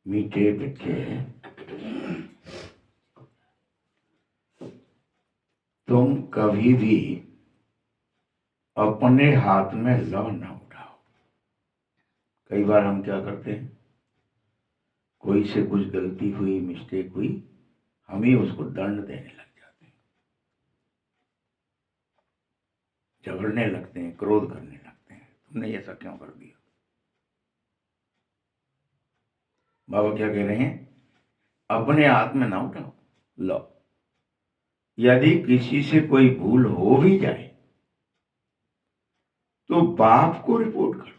मीठे बच्चे, तुम कभी भी अपने हाथ में लौ न उठाओ। कई बार हम क्या करते हैं, कोई से कुछ गलती हुई, मिस्टेक हुई, हम ही उसको दंड देने लग जाते हैं, झगड़ने लगते हैं, क्रोध करने लगते हैं, तुमने ऐसा क्यों कर दिया। बाबा क्या कह रहे हैं, अपने हाथ में ना उठाओ, लो। यदि किसी से कोई भूल हो भी जाए तो बाप को रिपोर्ट करो।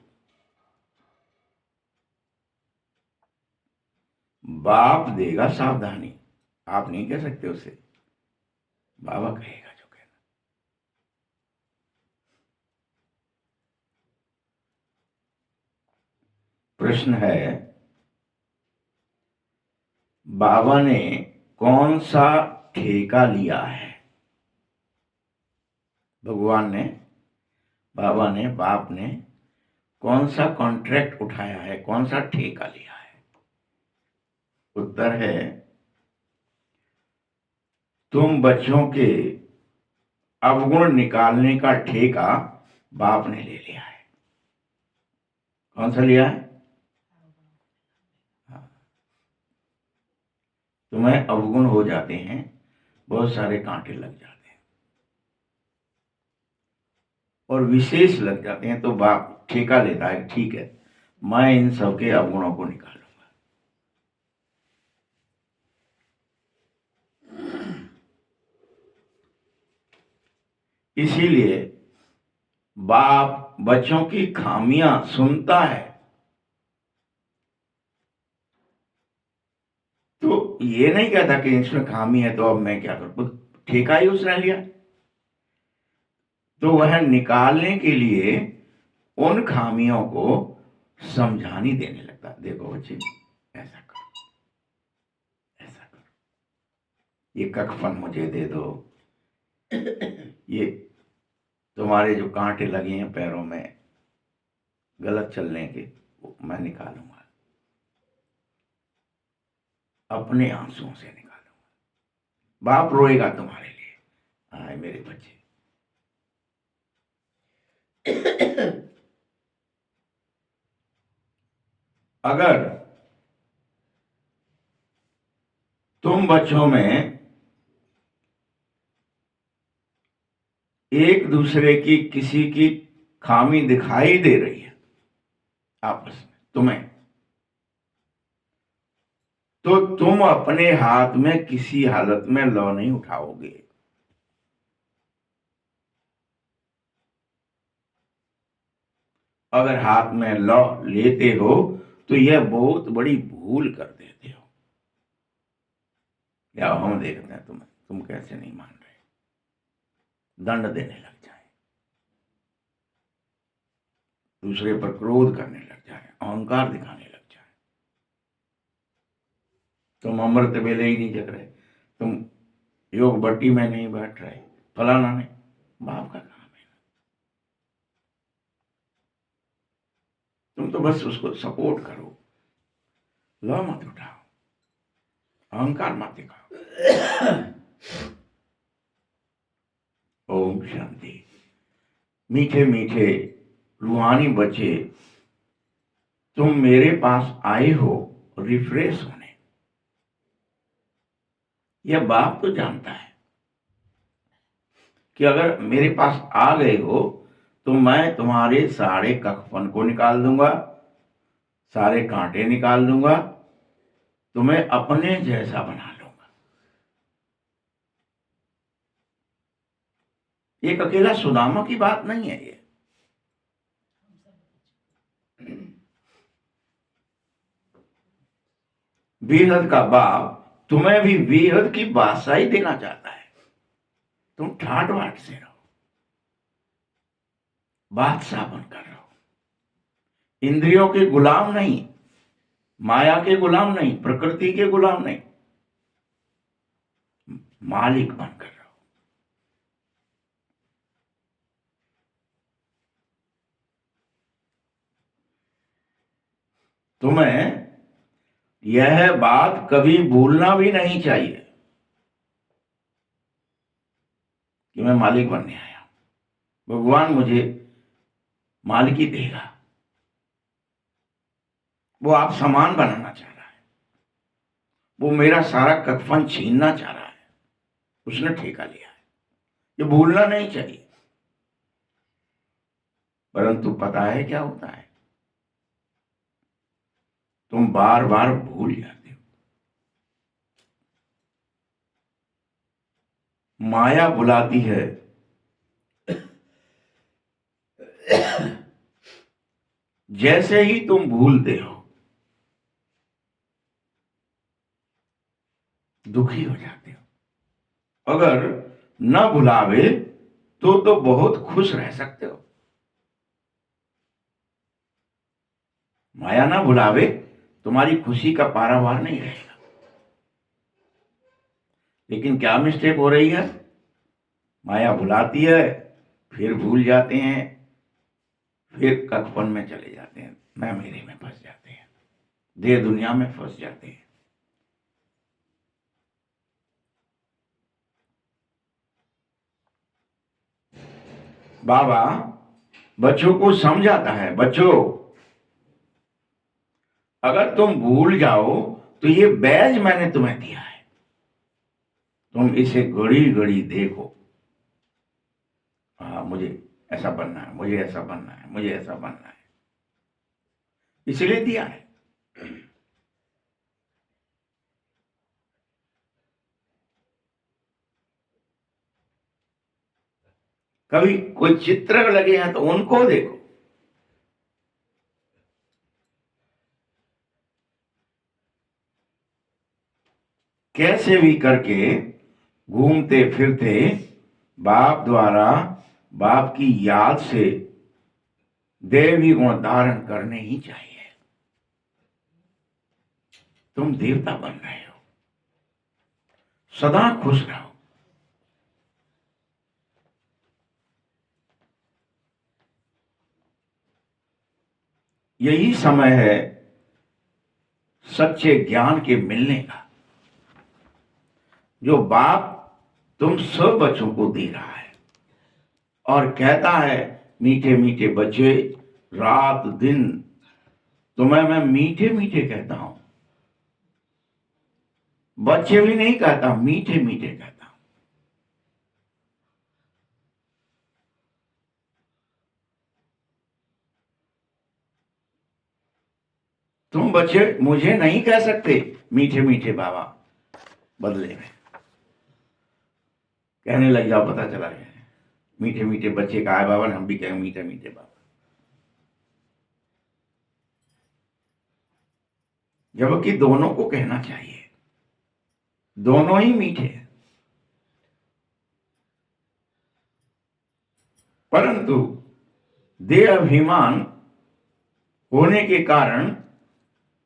बाप देगा सावधानी, आप नहीं कह सकते उसे, बाबा कहेगा जो कहना। प्रश्न है, बाबा ने कौन सा ठेका लिया है। भगवान ने, बाबा ने, बाप ने कौन सा कॉन्ट्रैक्ट उठाया है, कौन सा ठेका लिया है। उत्तर है, तुम बच्चों के अवगुण निकालने का ठेका बाप ने ले लिया है। कौन सा लिया है? तुम्हें अवगुण हो जाते हैं, बहुत सारे कांटे लग जाते हैं और विशेष लग जाते हैं, तो बाप ठेका लेता है, ठीक है मैं इन सबके अवगुणों को निकालूंगा। इसीलिए बाप बच्चों की खामियां सुनता है, तो ये नहीं कहता कि इसमें खामी है तो अब मैं क्या करूं, ठेका ही उसने लिया, तो वह निकालने के लिए उन खामियों को समझानी देने लगता। देखो बच्चे, ऐसा करो, ऐसा करो, ये कफन मुझे दे दो, ये तुम्हारे जो कांटे लगे हैं पैरों में गलत चलने के, वो मैं निकालूंगा, अपने आंसुओं से निकालूंगा। बाप रोएगा तुम्हारे लिए, आए मेरे बच्चे। अगर तुम बच्चों में एक दूसरे की किसी की खामी दिखाई दे रही है आपस में तुम्हें, तो तुम अपने हाथ में किसी हालत में लौ नहीं उठाओगे। अगर हाथ में लौ लेते हो तो यह बहुत बड़ी भूल कर देते हो। या हम देखते हैं तुम्हें, तुम कैसे नहीं मान रहे, दंड देने लग जाए, दूसरे पर क्रोध करने लग जाए, अहंकार दिखाने लग जाए। तुम अमृत वेले ही नहीं जग रहे, तुम योग भट्टी में नहीं बैठ रहे, फलाना नहीं, बाप का काम है। तुम तो बस उसको सपोर्ट करो, लौ मत उठाओ, अहंकार मत दिखाओ। ओम शांति। मीठे मीठे रूहानी बच्चे, तुम मेरे पास आए हो रिफ्रेश होने। यह बाप तो जानता है कि अगर मेरे पास आ गए हो तो मैं तुम्हारे सारे कफन को निकाल दूंगा, सारे कांटे निकाल दूंगा, तुम्हें अपने जैसा बना लूंगा। एक अकेला सुदामा की बात नहीं है, ये बेहद का बाप तुम्हें भी बेहद की बादशाही देना चाहता है। तुम ठाट बाट से रहो, बादशाह बनकर रहो, इंद्रियों के गुलाम नहीं, माया के गुलाम नहीं, प्रकृति के गुलाम नहीं, मालिक बनकर रहो। तुम्हें यह बात कभी भूलना भी नहीं चाहिए कि मैं मालिक बनने आया हूं, भगवान मुझे मालिकी देगा। वो आप सामान बनाना चाह रहा है, वो मेरा सारा कफन छीनना चाह रहा है, उसने ठेका लिया है। ये भूलना नहीं चाहिए। परंतु पता है क्या होता है, तुम बार बार भूल जाते हो। माया बुलाती है, जैसे ही तुम भूलते हो दुखी हो जाते हो। अगर न भुलावे तो बहुत खुश रह सकते हो। माया ना भुलावे, तुम्हारी खुशी का पारावार नहीं रहेगा। लेकिन क्या मिस्टेक हो रही है, माया भुलाती है, फिर भूल जाते हैं, फिर कखपन में चले जाते हैं, मैं मेरे में फंस जाते हैं, देह दुनिया में फंस जाते हैं। बाबा बच्चों को समझाता है, बच्चों अगर तुम भूल जाओ तो ये बैज मैंने तुम्हें दिया है, तुम इसे घड़ी घड़ी देखो। हाँ, मुझे ऐसा बनना है, मुझे ऐसा बनना है, मुझे ऐसा बनना है, इसलिए दिया है। कभी कोई चित्र लगे हैं तो उनको देखो। कैसे भी करके घूमते फिरते बाप द्वारा, बाप की याद से देवी गुण धारण करने ही चाहिए। तुम देवता बन रहे हो, सदा खुश रहो। यही समय है सच्चे ज्ञान के मिलने का, जो बाप तुम सब बच्चों को दे रहा है और कहता है, मीठे मीठे बच्चे, रात दिन तुम्हें मैं मीठे मीठे कहता हूं। बच्चे भी नहीं कहता, मीठे मीठे कहता हूं। तुम बच्चे मुझे नहीं कह सकते मीठे मीठे बाबा, बदले में कहने लग जाओ, पता चला गया मीठे मीठे बच्चे कहा है बाबा ने, हम भी कहें मीठे मीठे बाबा। जबकि दोनों को कहना चाहिए, दोनों ही मीठे हैं। परंतु देह अभिमान होने के कारण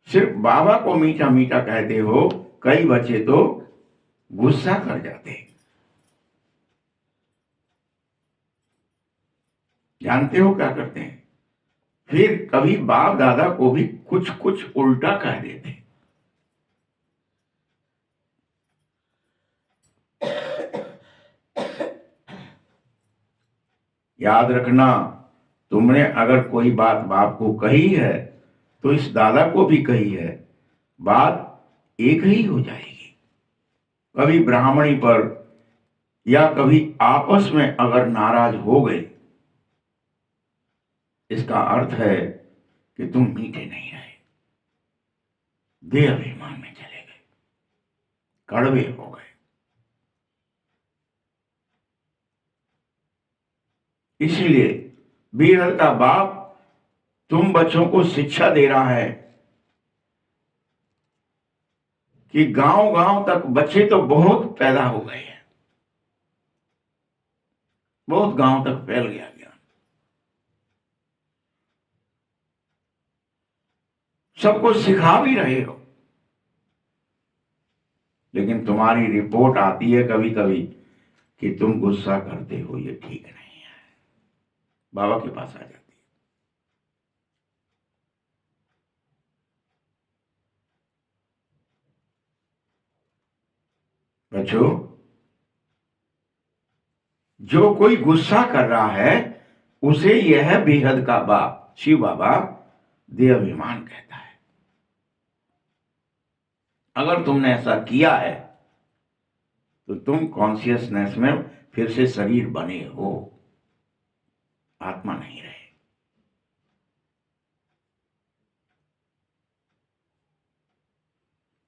सिर्फ बाबा को मीठा मीठा कहते हो, कई बच्चे तो गुस्सा कर जाते हैं। जानते हो क्या करते हैं, फिर कभी बाप दादा को भी कुछ कुछ उल्टा कह देते हैं। याद रखना, तुमने अगर कोई बात बाप को कही है तो इस दादा को भी कही है, बात एक ही हो जाएगी। कभी ब्राह्मणी पर या कभी आपस में अगर नाराज हो गए, इसका अर्थ है कि तुम मीठे नहीं रहे, देह अभिमान में चले गए, कड़वे हो गए। इसीलिए बीरहल का बाप तुम बच्चों को शिक्षा दे रहा है कि गांव गांव तक बच्चे तो बहुत पैदा हो गए हैं, बहुत गांव तक फैल गया ज्ञान, सबको सिखा भी रहे हो। लेकिन तुम्हारी रिपोर्ट आती है कभी कभी कि तुम गुस्सा करते हो, ये ठीक नहीं है, बाबा के पास आ जाती है। बच्चों, जो कोई गुस्सा कर रहा है उसे यह बेहद का बाप शिव बाबा देहाभिमान कहता है। अगर तुमने ऐसा किया है तो तुम कॉन्शियसनेस में फिर से शरीर बने हो, आत्मा नहीं रहे।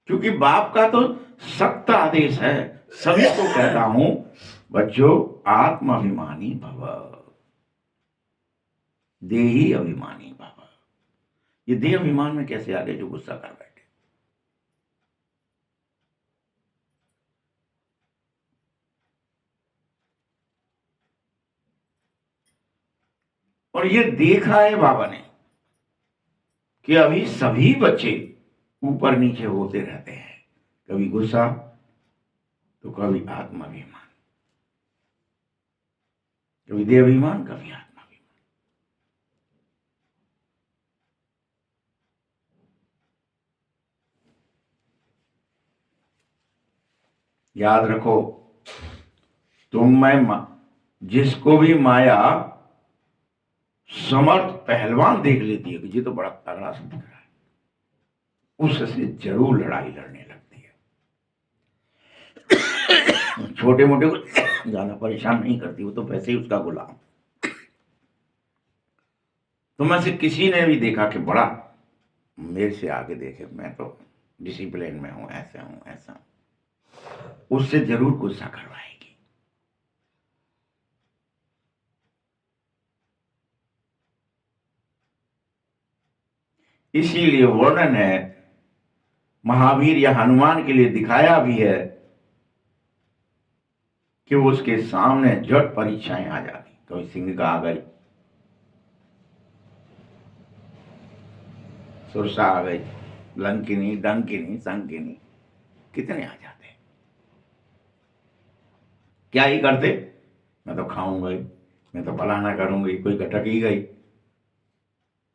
क्योंकि बाप का तो सख्त आदेश है। सभी को कहता हूं बच्चों, आत्माभिमानी भव, देही अभिमानी भव। ये देह अभिमान में कैसे आ गए जो गुस्सा कर बैठे? और ये देखा है बाबा ने कि अभी सभी बच्चे ऊपर नीचे होते रहते हैं, कभी गुस्सा तो कभी आत्माभिमान, कभी देहाभिमान, कभी आत्माभिमान। याद रखो, तुम में जिसको भी माया समर्थ पहलवान देख लेती है कि ये तो बड़ा तगड़ा सा दिख रहा है, उससे जरूर लड़ाई लड़ने लगती है। छोटे मोटे को ज्यादा परेशान नहीं करती, वो तो वैसे ही उसका गुलाम। तो में से किसी ने भी देखा कि बड़ा मेरे से आगे देखे, मैं तो डिसिप्लिन में हूं, ऐसा हूं, ऐसा हूं, उससे जरूर गुस्सा करवाएगी। इसीलिए वर्णन है, महावीर या हनुमान के लिए दिखाया भी है कि उसके सामने झट परीक्षाएं आ जाती। कभी सिंह का आ गई, सुरसा आ गई, लंकिनी, डंकिनी, संकिनी, कितने आ जाते। क्या ही करते, मैं तो खाऊंगा ही, मैं तो फलाना करूंगी, कोई घटक ही गई।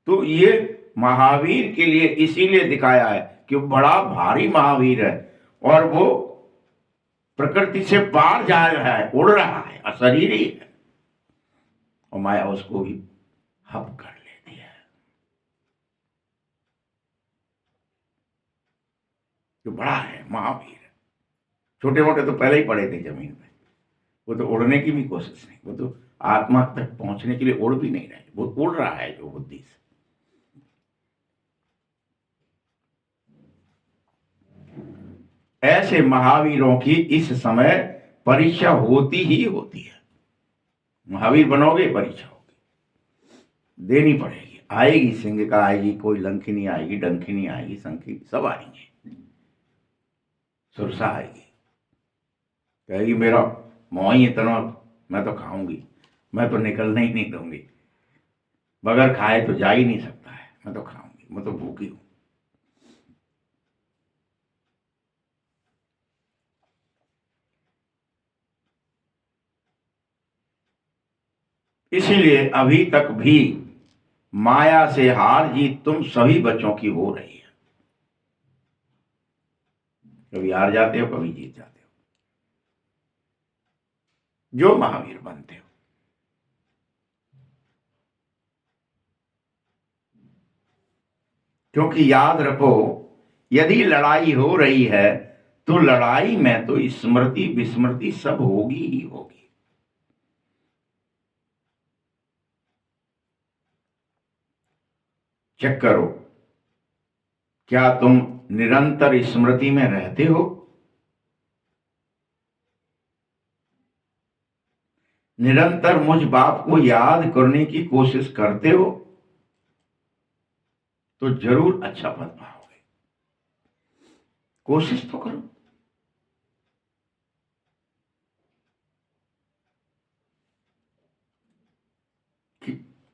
तो ये महावीर के लिए इसीलिए दिखाया है कि वो बड़ा भारी महावीर है और वो प्रकृति से पार जा रहा है, उड़ रहा है, अशरीरी है, और माया उसको भी हप कर लेती है। जो बड़ा है महावीर, छोटे मोटे तो पहले ही पड़े थे जमीन पे, वो तो उड़ने की भी कोशिश नहीं, वो तो आत्मा तक पहुंचने के लिए उड़ भी नहीं रहे, वो उड़ रहा है जो बुद्धि से। ऐसे महावीरों की इस समय परीक्षा होती ही होती है। महावीर बनोगे, परीक्षा होगी, देनी पड़ेगी, आएगी, सिंह का आएगी, कोई लंकिनी आएगी, डंकिनी आएगी, संखी सब आएंगे, सुरसा आएगी, कहेगी मेरा मोह ही इतना, मैं तो खाऊंगी, मैं तो निकलने ही नहीं दूंगी, बगैर खाए तो जा ही नहीं सकता है, मैं तो खाऊंगी, मैं तो भूखी हूं। इसीलिए अभी तक भी माया से हार जीत तुम सभी बच्चों की हो रही है। कभी हार जाते हो, कभी जीत जाते हो, जो महावीर बनते हो। क्योंकि याद रखो, यदि लड़ाई हो रही है तो लड़ाई में तो स्मृति विस्मृति सब होगी ही होगी। चेक करो, क्या तुम निरंतर स्मृति में रहते हो? निरंतर मुझ बाप को याद करने की कोशिश करते हो तो जरूर अच्छा पद पाओगे। कोशिश तो करो।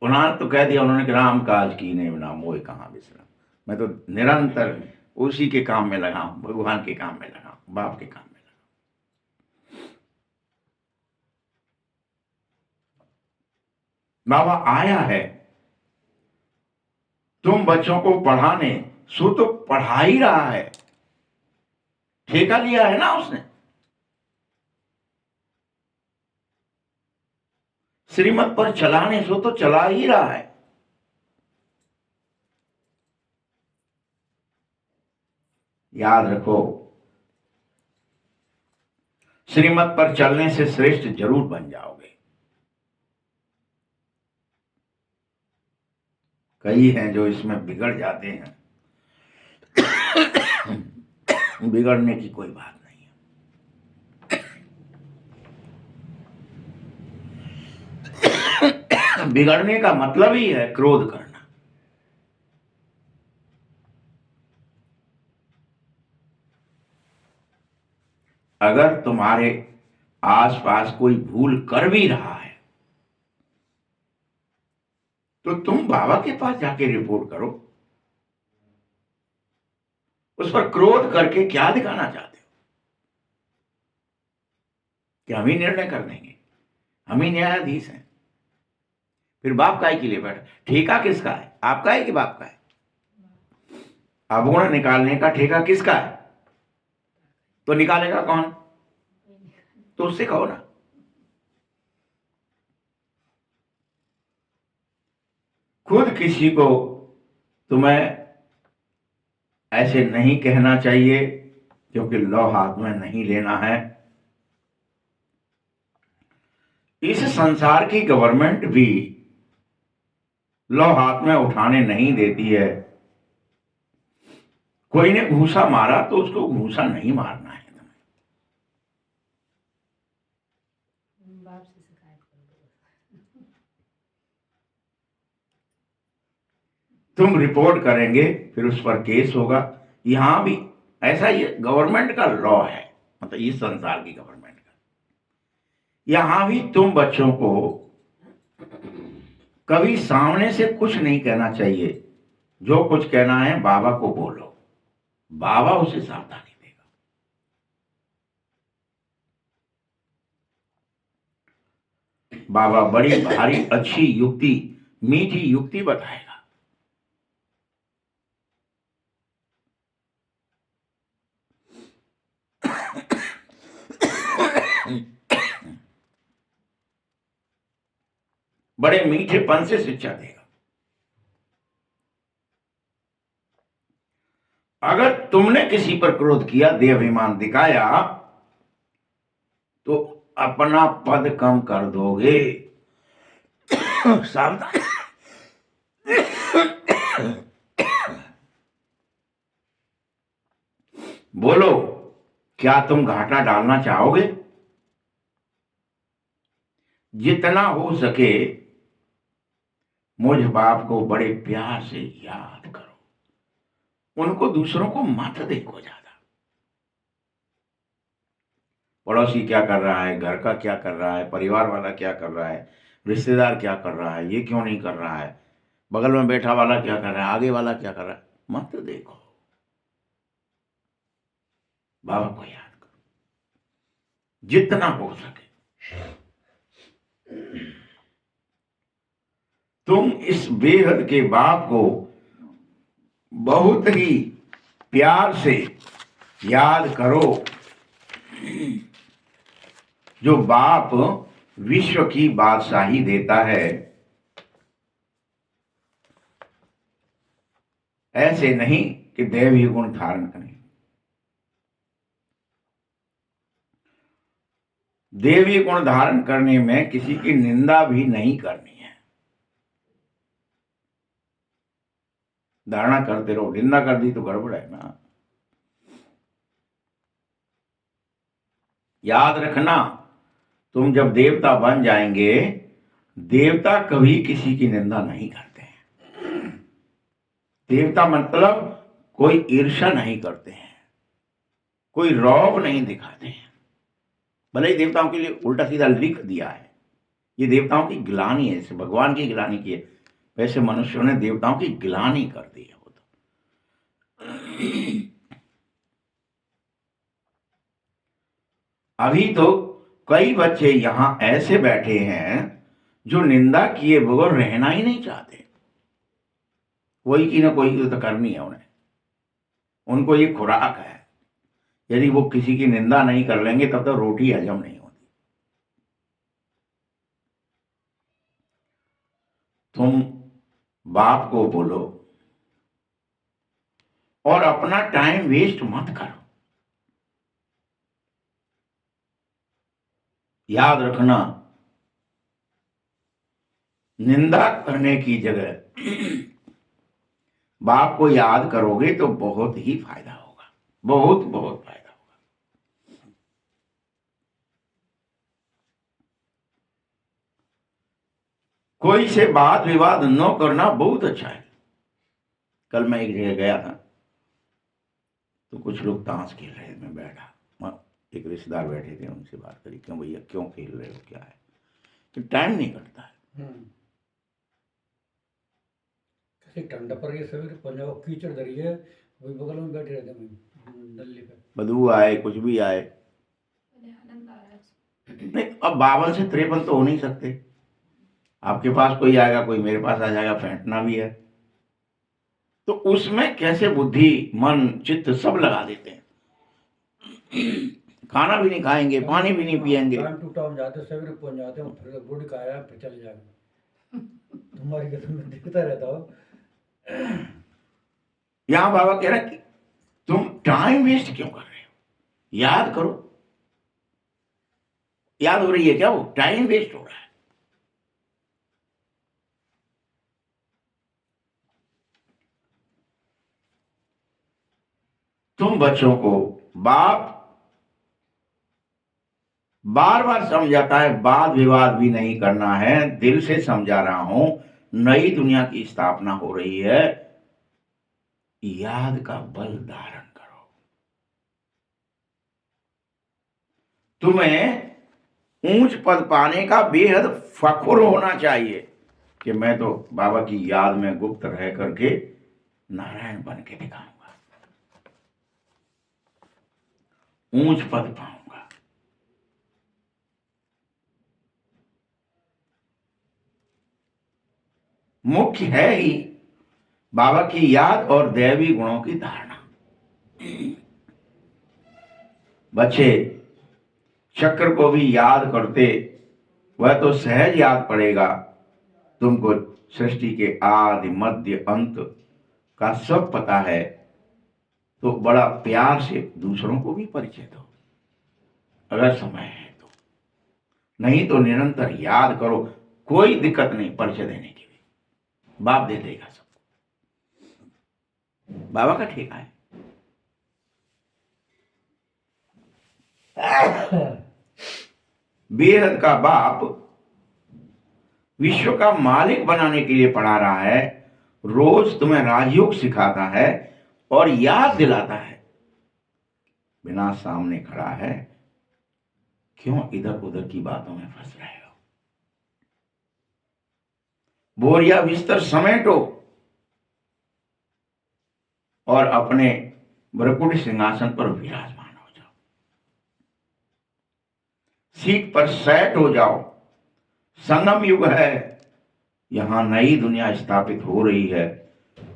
उन्होंने तो कह दिया, उन्होंने कि राम काज की नहीं बना मोह कहां विश्राम। मैं तो निरंतर उसी के काम में लगा हूं, भगवान के काम में लगा हूं, बाप के काम में लगा हूं। बाबा आया है तुम बच्चों को पढ़ाने, सो तो पढ़ा ही रहा है, ठेका लिया है ना उसने। श्रीमत पर चलाने से तो चला ही रहा है। याद रखो, श्रीमत पर चलने से श्रेष्ठ जरूर बन जाओगे। कई हैं जो इसमें बिगड़ जाते हैं। बिगड़ने की कोई बात नहीं है। बिगड़ने का मतलब ही है क्रोध करना। अगर तुम्हारे आसपास कोई भूल कर भी रहा है तो तुम बाबा के पास जाके रिपोर्ट करो। उस पर क्रोध करके क्या दिखाना चाहते हो कि हम ही निर्णय कर देंगे, हम ही न्यायाधीश हैं? फिर बाप काय के लिए बैठा? ठेका किसका है, आपका है कि बाप का है? अवगुण निकालने का ठेका किसका है? तो निकालेगा कौन? तो उससे कहो ना। खुद किसी को तुम्हें ऐसे नहीं कहना चाहिए, क्योंकि लौ हाथ में नहीं लेना है। इस संसार की गवर्नमेंट भी लौ हाथ में उठाने नहीं देती है। कोई ने घूसा मारा तो उसको घूसा नहीं मारना है। बाप से शिकायत कर दो। तुम रिपोर्ट करेंगे, फिर उस पर केस होगा। यहां भी ऐसा ही गवर्नमेंट का लॉ है, मतलब इस संसार की गवर्नमेंट का। यहां भी तुम बच्चों को कभी सामने से कुछ नहीं कहना चाहिए। जो कुछ कहना है बाबा को बोलो, बाबा उसे सावधानी देगा। बाबा बड़ी भारी अच्छी युक्ति, मीठी युक्ति बताएगा। बड़े मीठेपन से शिक्षा देगा। अगर तुमने किसी पर क्रोध किया, देहाभिमान दिखाया, तो अपना पद कम कर दोगे। सावधान। बोलो, क्या तुम घाटा डालना चाहोगे? जितना हो सके मुझ बाप को बड़े प्यार से याद करो। उनको दूसरों को मत देखो ज्यादा। पड़ोसी क्या कर रहा है, घर का क्या कर रहा है, परिवार वाला क्या कर रहा है, रिश्तेदार क्या कर रहा है, ये क्यों नहीं कर रहा है, बगल में बैठा वाला क्या कर रहा है, आगे वाला क्या कर रहा है, मत देखो। बाबा को याद करो जितना हो सके। तुम इस बेहद के बाप को बहुत ही प्यार से याद करो। जो बाप विश्व की बादशाही देता है, ऐसे नहीं कि दैवीय गुण धारण करें। देवीय गुण धारण करने में किसी की निंदा भी नहीं करनी है। धारणा करते रहो, निंदा कर दी तो गड़बड़ है ना। याद रखना, तुम जब देवता बन जाएंगे, देवता कभी किसी की निंदा नहीं करते हैं। देवता मतलब कोई ईर्ष्या नहीं करते हैं, कोई रौब नहीं दिखाते हैं। भले ही देवताओं के लिए उल्टा सीधा लिख दिया है, ये देवताओं की गिलानी है, जैसे भगवान की गिलानी की है, वैसे मनुष्यों ने देवताओं की गिलानी कर दी है। वो तो अभी तो कई बच्चे यहां ऐसे बैठे हैं जो निंदा किए बगैर रहना ही नहीं चाहते। कोई की ना कोई तो करनी है उन्हें, उनको ये खुराक है। यदि वो किसी की निंदा नहीं कर लेंगे तब तक रोटी हजम नहीं होती। तुम बाप को बोलो और अपना टाइम वेस्ट मत करो। याद रखना, निंदा करने की जगह बाप को याद करोगे तो बहुत ही फायदा होगा, बहुत बहुत फायदा होगा। कोई से वाद विवाद न करना बहुत अच्छा है। कल मैं एक जगह गया था तो कुछ लोग ताश खेल रहे थे, मैं बैठा, एक रिश्तेदार बैठे थे, उनसे बात करी, क्यों भैया क्यों खेल रहे हो, क्या है? तो टाइम नहीं कटता है। कैसे ठंडा पर ये सवेरे पंजाब कीचड़ धरी है, वही बगल में बैठे रहते हैं नल्ली पे। बदबू आए कुछ भी आए, आनंद आ रहा है। नहीं अब 52 से 53 तो हो नहीं सकते। आपके पास कोई आएगा, कोई मेरे पास आ जाएगा, फेंटना भी है। तो उसमें कैसे बुद्धि मन चित्त सब लगा देते हैं। खाना भी नहीं खाएंगे, पानी भी नहीं पिएंगे। टाइम टू टाइम जाते, सवेरे पहुंच जाते हो, फिर गुड़ खाया फिर चले जाएंगे। तुम्हारी कसम में देखता रहता हो। यहां बाबा कह रहा है कि तुम टाइम वेस्ट क्यों कर रहे हो, याद करो। याद हो रही है क्या? वो टाइम वेस्ट हो रहा है। तुम बच्चों को बाप बार बार समझाता है, वाद विवाद भी नहीं करना है, दिल से समझा रहा हूं, नई दुनिया की स्थापना हो रही है, याद का बल धारण करो। तुम्हें ऊंच पद पाने का बेहद फख्र होना चाहिए कि मैं तो बाबा की याद में गुप्त रह करके नारायण बन के दिखाऊंगा, ऊंच पद पाऊंगा। मुख्य है ही बाबा की याद और दैवी गुणों की धारणा। बच्चे चक्र को भी याद करते, वह तो सहज याद पड़ेगा। तुमको सृष्टि के आदि मध्य अंत का सब पता है, तो बड़ा प्यार से दूसरों को भी परिचय दो, अगर समय है तो। नहीं तो निरंतर याद करो, कोई दिक्कत नहीं परिचय देने की भी, बाप दे देगा सबको, बाबा का ठेका है। बेहद का बाप विश्व का मालिक बनाने के लिए पढ़ा रहा है, रोज तुम्हें राजयोग सिखाता है और याद दिलाता है। बिना सामने खड़ा है, क्यों इधर उधर की बातों में फंस रहे हो? बोरिया बिस्तर समेटो और अपने वरकुट सिंहासन पर विराजमान हो जाओ, सीट पर सेट हो जाओ। संगम युग है, यहां नई दुनिया स्थापित हो रही है,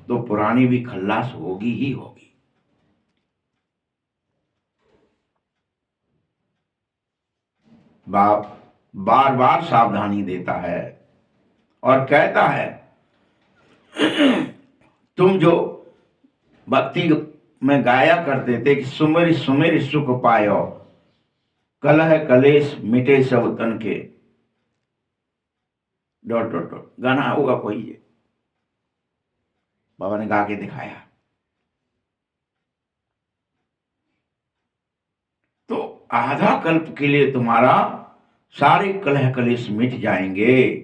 तो पुरानी भी खल्लास होगी ही होगी। बाप बार बार सावधानी देता है और कहता है, तुम जो भक्ति में गाया करते थे कि सुमिर सुमिर सुख पायो, कलह कलेश मिटे सब तन के, डॉट डॉट डॉट गाना होगा कोई, ये बाबा ने गा के दिखाया। तो आधा कल्प के लिए तुम्हारा सारे कलह कलेश मिट जाएंगे।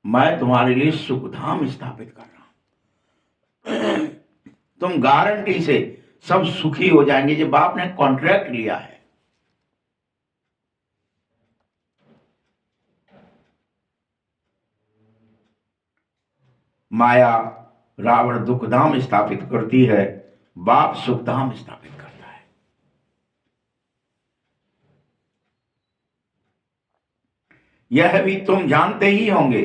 मैं तुम्हारे लिए सुखधाम स्थापित कर रहा हूं, तुम गारंटी से सब सुखी हो जाएंगे। जब बाप ने कॉन्ट्रैक्ट लिया है। माया रावण दुखधाम स्थापित करती है, बाप सुखधाम स्थापित करता है। यह भी तुम जानते ही होंगे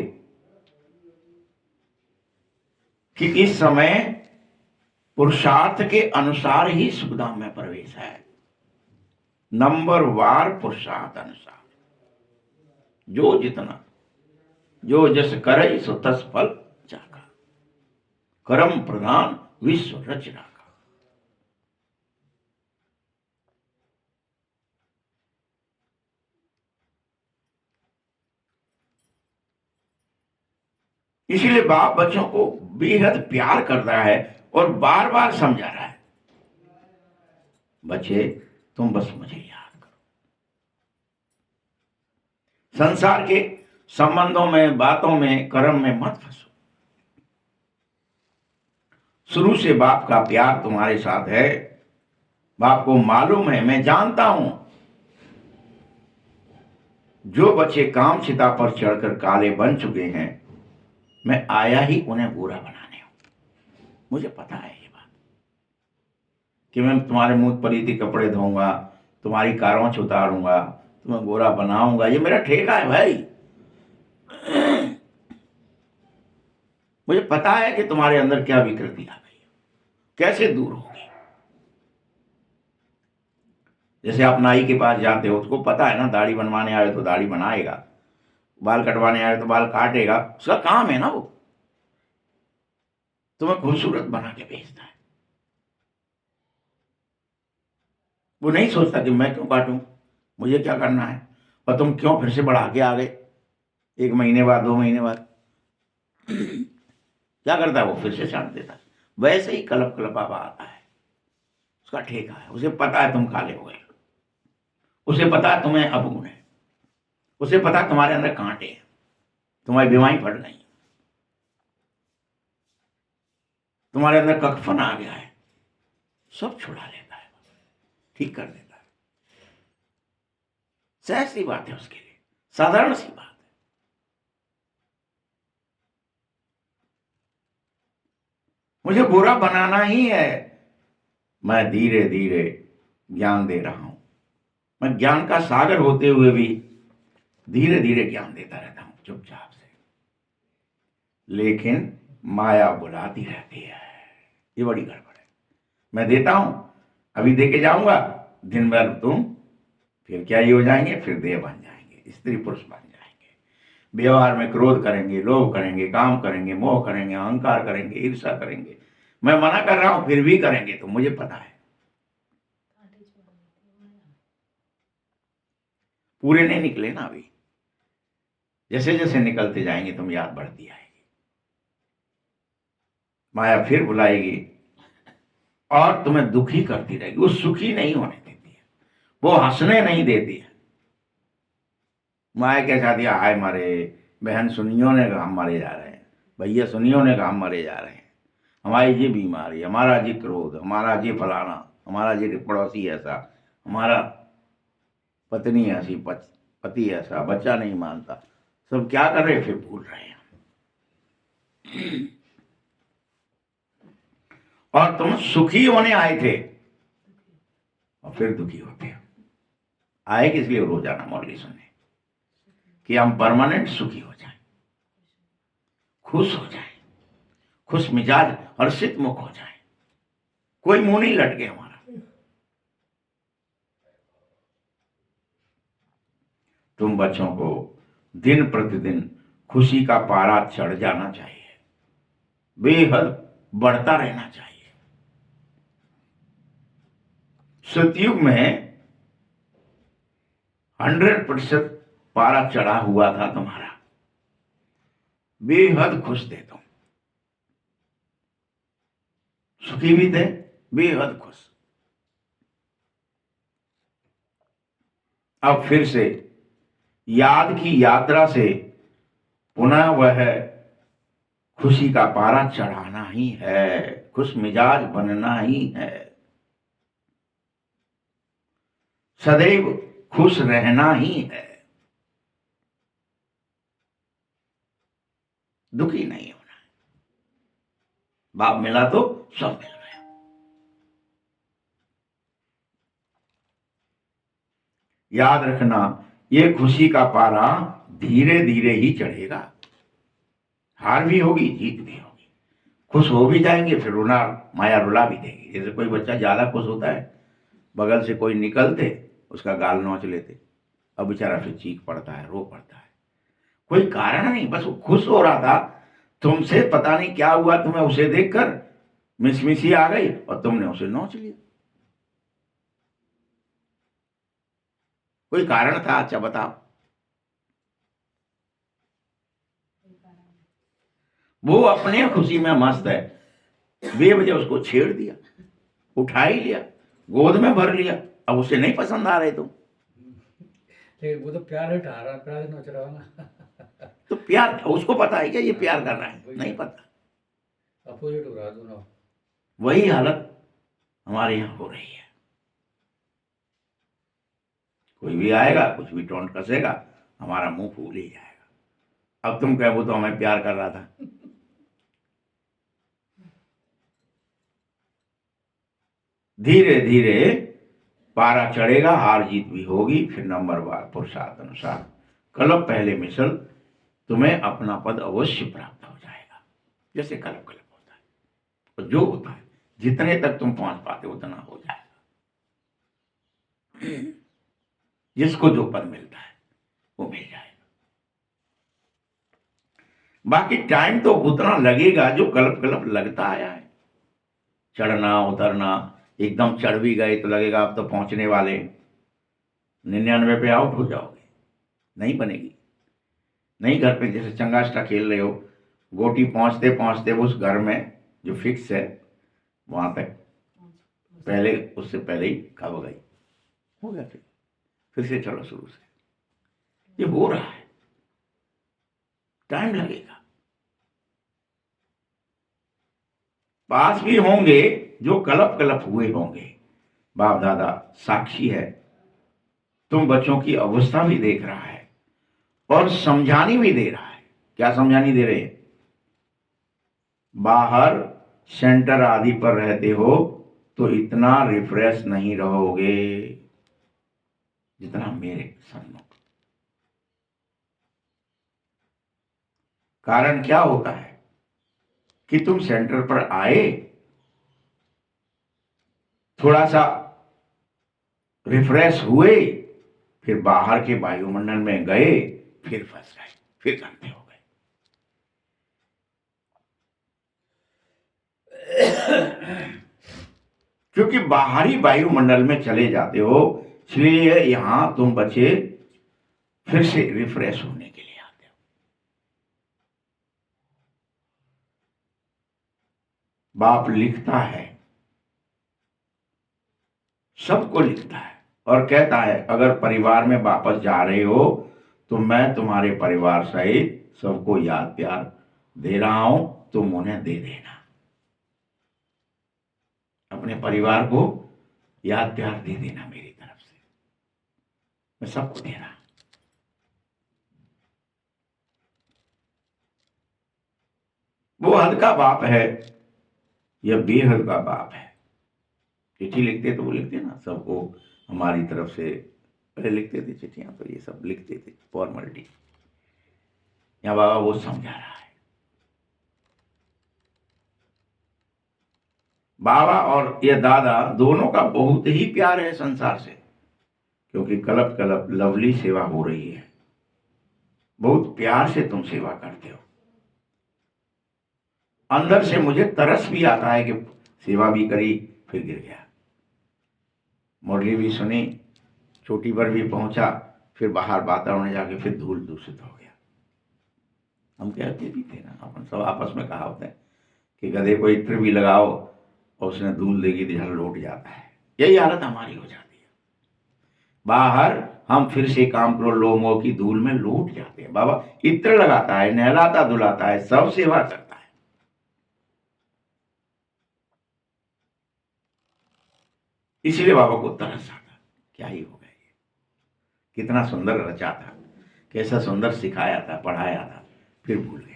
कि इस समय पुरुषार्थ के अनुसार ही सुखधाम में प्रवेश है, नंबर वार पुरुषार्थ अनुसार, जो जितना। जो जस करई सो तस फल चाका, कर्म प्रधान विश्व रचना का। इसीलिए बाप बच्चों को बेहद प्यार कर रहा है और बार बार समझा रहा है, बच्चे तुम बस मुझे याद करो। संसार के संबंधों में, बातों में, कर्म में मत फंसो। शुरू से बाप का प्यार तुम्हारे साथ है, बाप को मालूम है, मैं जानता हूं। जो बच्चे काम चिता पर चढ़कर काले बन चुके हैं, मैं आया ही उन्हें गोरा बनाने हूं। मुझे पता है ये बात कि मैं तुम्हारे मुंह पर इतने कपड़े धोऊंगा, तुम्हारी कारों उतारूंगा, तुम्हें गोरा बनाऊंगा, ये मेरा ठेका है भाई। मुझे पता है कि तुम्हारे अंदर क्या विकृति आ गई, कैसे दूर होगी। जैसे आप नाई के पास जाते हो, उसको पता है ना, दाढ़ी बनवाने आए तो दाढ़ी बनाएगा, बाल कटवाने आए तो बाल काटेगा, उसका काम है ना वो, तुम्हें खूबसूरत बना के भेजता है। वो नहीं सोचता कि मैं क्यों काटूं, मुझे क्या करना है, और तुम क्यों फिर से बढ़ा के आ गए 1 महीने बाद, 2 महीने बाद। क्या करता है वो, फिर से छाट देता है। वैसे ही कलप कलपावा आता है, उसका ठेका है। उसे पता है तुम काले हो गए, उसे पता है तुम्हें अवगुण है, उसे पता है तुम्हारे अंदर कांटे हैं, तुम्हारी बीमारी फट गई, तुम्हारे अंदर ककफन आ गया है, सब छुड़ा लेता है, ठीक कर देता है। सहज सी बात है उसके लिए, साधारण सी बात है। मुझे बुरा बनाना ही है, मैं धीरे धीरे ज्ञान दे रहा हूं। मैं ज्ञान का सागर होते हुए भी धीरे धीरे ज्ञान देता रहता हूं चुपचाप से, लेकिन माया बुलाती रहती है। ये बड़ी गड़बड़ है। मैं देता हूं, अभी दे के जाऊंगा, दिन भर तुम फिर क्या ही हो जाएंगे, फिर देह बन जाएंगे, स्त्री पुरुष बन जाएंगे, व्यवहार में क्रोध करेंगे, लोभ करेंगे, काम करेंगे, मोह करेंगे, अहंकार करेंगे, ईर्ष्या करेंगे। मैं मना कर रहा हूं फिर भी करेंगे, तो मुझे पता है पूरे नहीं निकले ना अभी। जैसे जैसे निकलते जाएंगे तुम याद बढ़ती आएगी, माया फिर बुलाएगी और तुम्हें दुखी करती रहेगी। वो सुखी नहीं होने देती है, वो हंसने नहीं देती है। माया क्या चाहती है, हाय मारे बहन सुनियों ने कहा हम मरे जा रहे हैं, भैया सुनियों ने कहा हम मरे जा रहे हैं, हमारी ये बीमारी, हमारा जी क्रोध, हमारा जी फलाना, हमारा जी पड़ोसी ऐसा, हमारा पत्नी ऐसी, पति ऐसा, बच्चा नहीं मानता। सब क्या कर रहे, फिर भूल रहे हैं। और तुम सुखी होने आए थे और फिर दुखी होते हो। आए किस लिए, रोजाना मौलवी सुनने कि हम परमानेंट सुखी हो जाएं, खुश हो जाएं, खुश मिजाज, हर्षित मुख हो जाएं, कोई मुंह नहीं लटके हमारा। तुम बच्चों को दिन प्रतिदिन खुशी का पारा चढ़ जाना चाहिए, बेहद बढ़ता रहना चाहिए। सतयुग में 100% पारा चढ़ा हुआ था तुम्हारा, बेहद खुश थे तुम, सुखी भी थे, बेहद खुश। अब फिर से याद की यात्रा से पुनः वह खुशी का पारा चढ़ाना ही है, खुश मिजाज बनना ही है, सदैव खुश रहना ही है, दुखी नहीं होना है। बाप मिला तो सब मिल गया। याद रखना, ये खुशी का पारा धीरे धीरे ही चढ़ेगा, हार भी होगी, जीत भी होगी, खुश हो भी जाएंगे, फिर रुला, माया रुला भी देगी। जैसे कोई बच्चा ज्यादा खुश होता है, बगल से कोई निकलते उसका गाल नोच लेते, अब बेचारा फिर चीख पड़ता है, रो पड़ता है। कोई कारण नहीं, बस वो खुश हो रहा था तुमसे, पता नहीं क्या हुआ तुम्हें उसे देखकर, मिसमिसी आ गई और तुमने उसे नोच लिया। कोई कारण था? अच्छा बताओ। वो अपने खुशी में मस्त है, बेवजह उसको छेड़ दिया, उठा ही लिया, गोद में भर लिया। अब उसे नहीं पसंद आ रहे तुम, लेकिन वो तो प्यार हटा रहा, प्यार नोच रहा है ना। तो प्यार उसको पता है क्या ये प्यार कर रहा है? नहीं पता। अपोजिट हो रहा है दोनों। वही हालत हमारे यहाँ हो रही है। कोई भी आएगा कुछ भी टोंट कसेगा, हमारा मुंह फूल ही जाएगा। अब तुम कहो वो तो हमें प्यार कर रहा था। धीरे धीरे पारा चढ़ेगा, हार जीत भी होगी, फिर नंबरवार पुरुषार्थ अनुसार कलप पहले मिसल, तुम्हें अपना पद अवश्य प्राप्त हो जाएगा। जैसे कलप कलप होता है, तो जो होता है जितने तक तुम पहुंच पाते उतना हो जाएगा। जिसको जो पद मिलता है वो मिल जाएगा। बाकी टाइम तो उतना लगेगा जो कलप कलप लगता आया है। चढ़ना उतरना, एकदम चढ़ भी गए तो लगेगा अब तो पहुंचने वाले, 99 पे आउट हो जाओगे, नहीं बनेगी। नहीं, घर पे जैसे चंगास्टा खेल रहे हो, गोटी पहुंचते पहुंचते उस घर में जो फिक्स है वहां तक पहले, उससे पहले ही कब गई, हो गया। फिर से चलो शुरू से। ये हो रहा है, टाइम लगेगा। पास भी होंगे जो कलप कलप हुए होंगे, बाप दादा साक्षी है। तुम बच्चों की अवस्था भी देख रहा है और समझानी भी दे रहा है। क्या समझानी दे रहे हैं? बाहर सेंटर आदि पर रहते हो तो इतना रिफ्रेश नहीं रहोगे जितना मेरे सन्मुख। कारण क्या होता है कि तुम सेंटर पर आए, थोड़ा सा रिफ्रेश हुए, फिर बाहर के वायुमंडल में गए, फिर फंस गए, फिर गंदे हो गए। क्योंकि बाहरी वायुमंडल में चले जाते हो, इसलिए यहां तुम बचे फिर से रिफ्रेश होने के लिए आते हो। बाप लिखता है, सबको लिखता है और कहता है अगर परिवार में वापस जा रहे हो तो मैं तुम्हारे परिवार सहित सबको याद प्यार दे रहा हूं, तुम उन्हें दे देना। अपने परिवार को याद प्यार दे देना मेरी तरफ से, मैं सबको दे रहा हूं। वो हद का बाप है, यह बेहद का बाप है। चिट्ठी लिखते तो वो लिखते ना सबको हमारी तरफ से, पहले लिखते थे चिट्ठियां तो ये सब लिखते थे फॉर्मेलिटी। यहाँ बाबा वो समझा रहा है। बाबा और ये दादा दोनों का बहुत ही प्यार है संसार से, क्योंकि कलप कलप लवली सेवा हो रही है। बहुत प्यार से तुम सेवा करते हो। अंदर से मुझे तरस भी आता है कि सेवा भी करी फिर गिर गया, मुरली भी सुनी, चोटी पर भी पहुंचा, फिर बाहर वातावरण जाके फिर धूल दूषित हो गया। हम कहते भी थे ना, अपन सब आपस में कहा होता है कि गधे को इत्र भी लगाओ और उसने धूल देगी तो झल लौट जाता है। यही हालत हमारी हो जाती है। बाहर हम फिर से काम करो लोगों की धूल में लौट जाते हैं। बाबा इत्र लगाता है, नहलाता धुलाता है, सब सेवा करता है। इसीलिए बाबा को तरस आता, क्या ही हो गया ये, कितना सुंदर रचा था, कैसा सुंदर सिखाया था, पढ़ाया था, फिर भूल गया।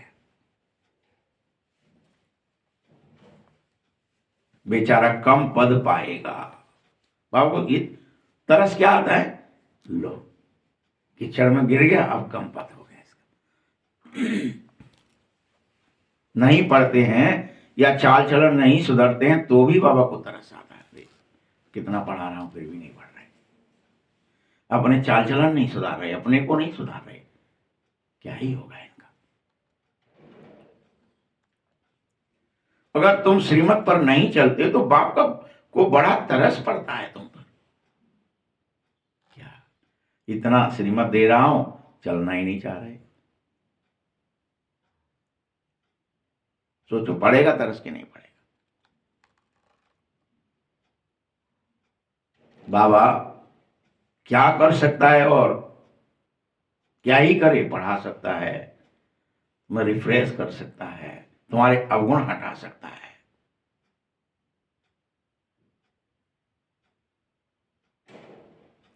बेचारा कम पद पाएगा। बाबा को तरस क्या आता है, लो कीचड़ में गिर गया, अब कम पद हो गया इसका। नहीं पढ़ते हैं या चाल चलन नहीं सुधरते हैं तो भी बाबा को तरस आता है। कितना पढ़ा रहा हूं फिर भी नहीं पढ़ रहे, अपने चाल चलन नहीं सुधार रहे, अपने को नहीं सुधार रहे, क्या ही होगा इनका। अगर तुम श्रीमत पर नहीं चलते तो बाप का को बड़ा तरस पड़ता है तुम पर। क्या इतना श्रीमत दे रहा हूं, चलना ही नहीं चाह रहे। सोचो पड़ेगा तरस कि नहीं पड़ेगा। बाबा क्या कर सकता है और क्या ही करे, पढ़ा सकता है, मैं रिफ्रेश कर सकता है, तुम्हारे अवगुण हटा सकता है।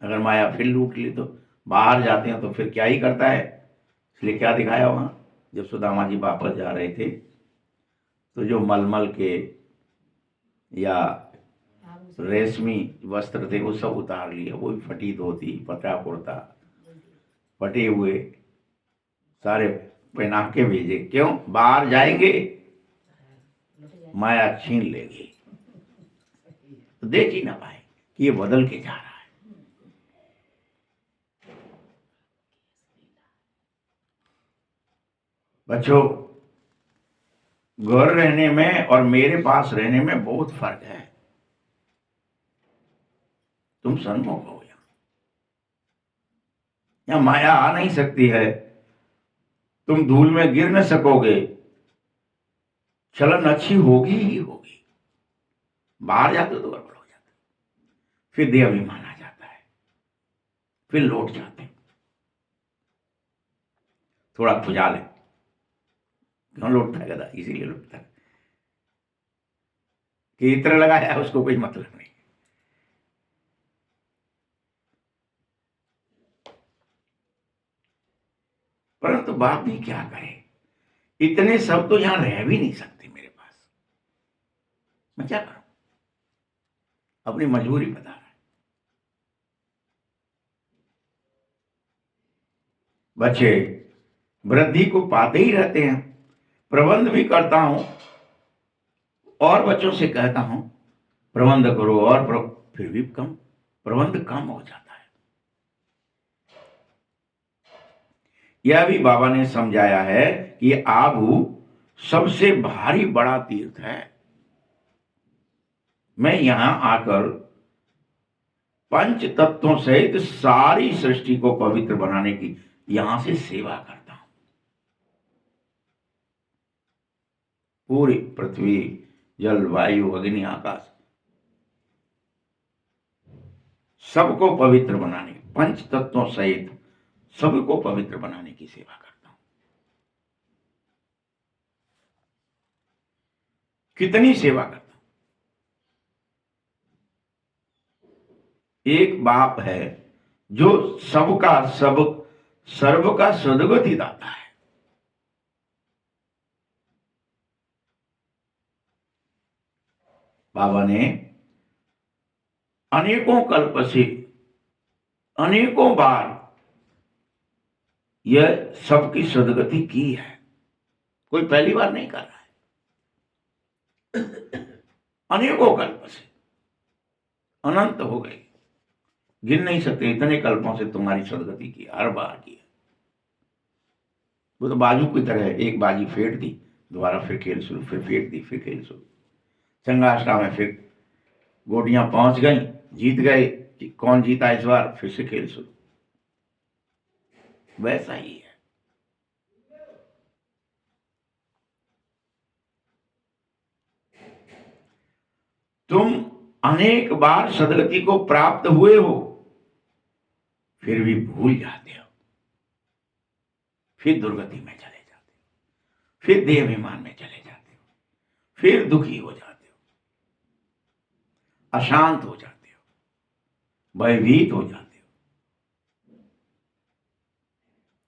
अगर माया फिर लूट ली तो बाहर जाते हैं तो फिर क्या ही करता है। इसलिए क्या दिखाया वहां, जब सुदामा जी वापस जा रहे थे तो जो मलमल के या रेशमी वस्त्र थे वो सब उतार लिए, वो भी फटी धोती पतरा कुर्ता फटे हुए सारे पहना के भेजे। क्यों? बाहर जाएंगे माया छीन लेगी, तो देख ही ना पाए कि ये बदल के जा रहा है। बच्चों, घर रहने में और मेरे पास रहने में बहुत फर्क है। तुम सन्मुख हो, यहाँ माया आ नहीं सकती है, तुम धूल में गिर न सकोगे, चलन अच्छी होगी ही होगी। बाहर जाते तो गड़बड़ हो जाता, फिर देह अभिमान आ जाता है, फिर लौट जाते। थोड़ा खुजा ले, क्यों लौटता है गधा? इसीलिए लौटता है कि इत्र लगाया है, उसको कोई मतलब नहीं। परंतु बाप भी क्या करे, इतने सब तो यहां रह भी नहीं सकते मेरे पास, मैं क्या करूं? अपनी मजबूरी बता रहा है। बच्चे वृद्धि को पाते ही रहते हैं, प्रबंध भी करता हूं और बच्चों से कहता हूं प्रबंध करो, और फिर भी कम प्रबंध कम हो जाता है। यह भी बाबा ने समझाया है कि आबू सबसे भारी बड़ा तीर्थ है। मैं यहां आकर पंच तत्वों सहित सारी सृष्टि को पवित्र बनाने की यहां से सेवा करता हूं। पूरी पृथ्वी, जल, वायु, अग्नि, आकाश सबको पवित्र बनाने, पंच तत्वों सहित सबको पवित्र बनाने की सेवा करता हूं। कितनी सेवा करता हूं? एक बाप है जो सबका सब सर्व का सदगति दाता है। बाबा ने अनेकों कल्प से अनेकों बार यह सबकी सदगति की है, कोई पहली बार नहीं कर रहा है। अनेकों कल्प से, अनंत हो गए, गिन नहीं सकते इतने कल्पों से तुम्हारी सदगति की, हर बार की है। वो तो बाजू की तरह है, एक बाजी फेंट दी, दोबारा फिर खेल शुरू, फिर फेंट दी, फिर खेल शुरू। संगाष्टा में फिर गोटियां पहुंच गई, जीत गए, कि कौन जीता इस बार, फिर से खेल शुरू। वैसा ही है। तुम अनेक बार सदगति को प्राप्त हुए हो, फिर भी भूल जाते हो, फिर दुर्गति में चले जाते हो, फिर देह अभिमान में चले जाते हो, फिर दुखी हो जाते हो, अशांत हो जाते हो, भयभीत हो जाते हो।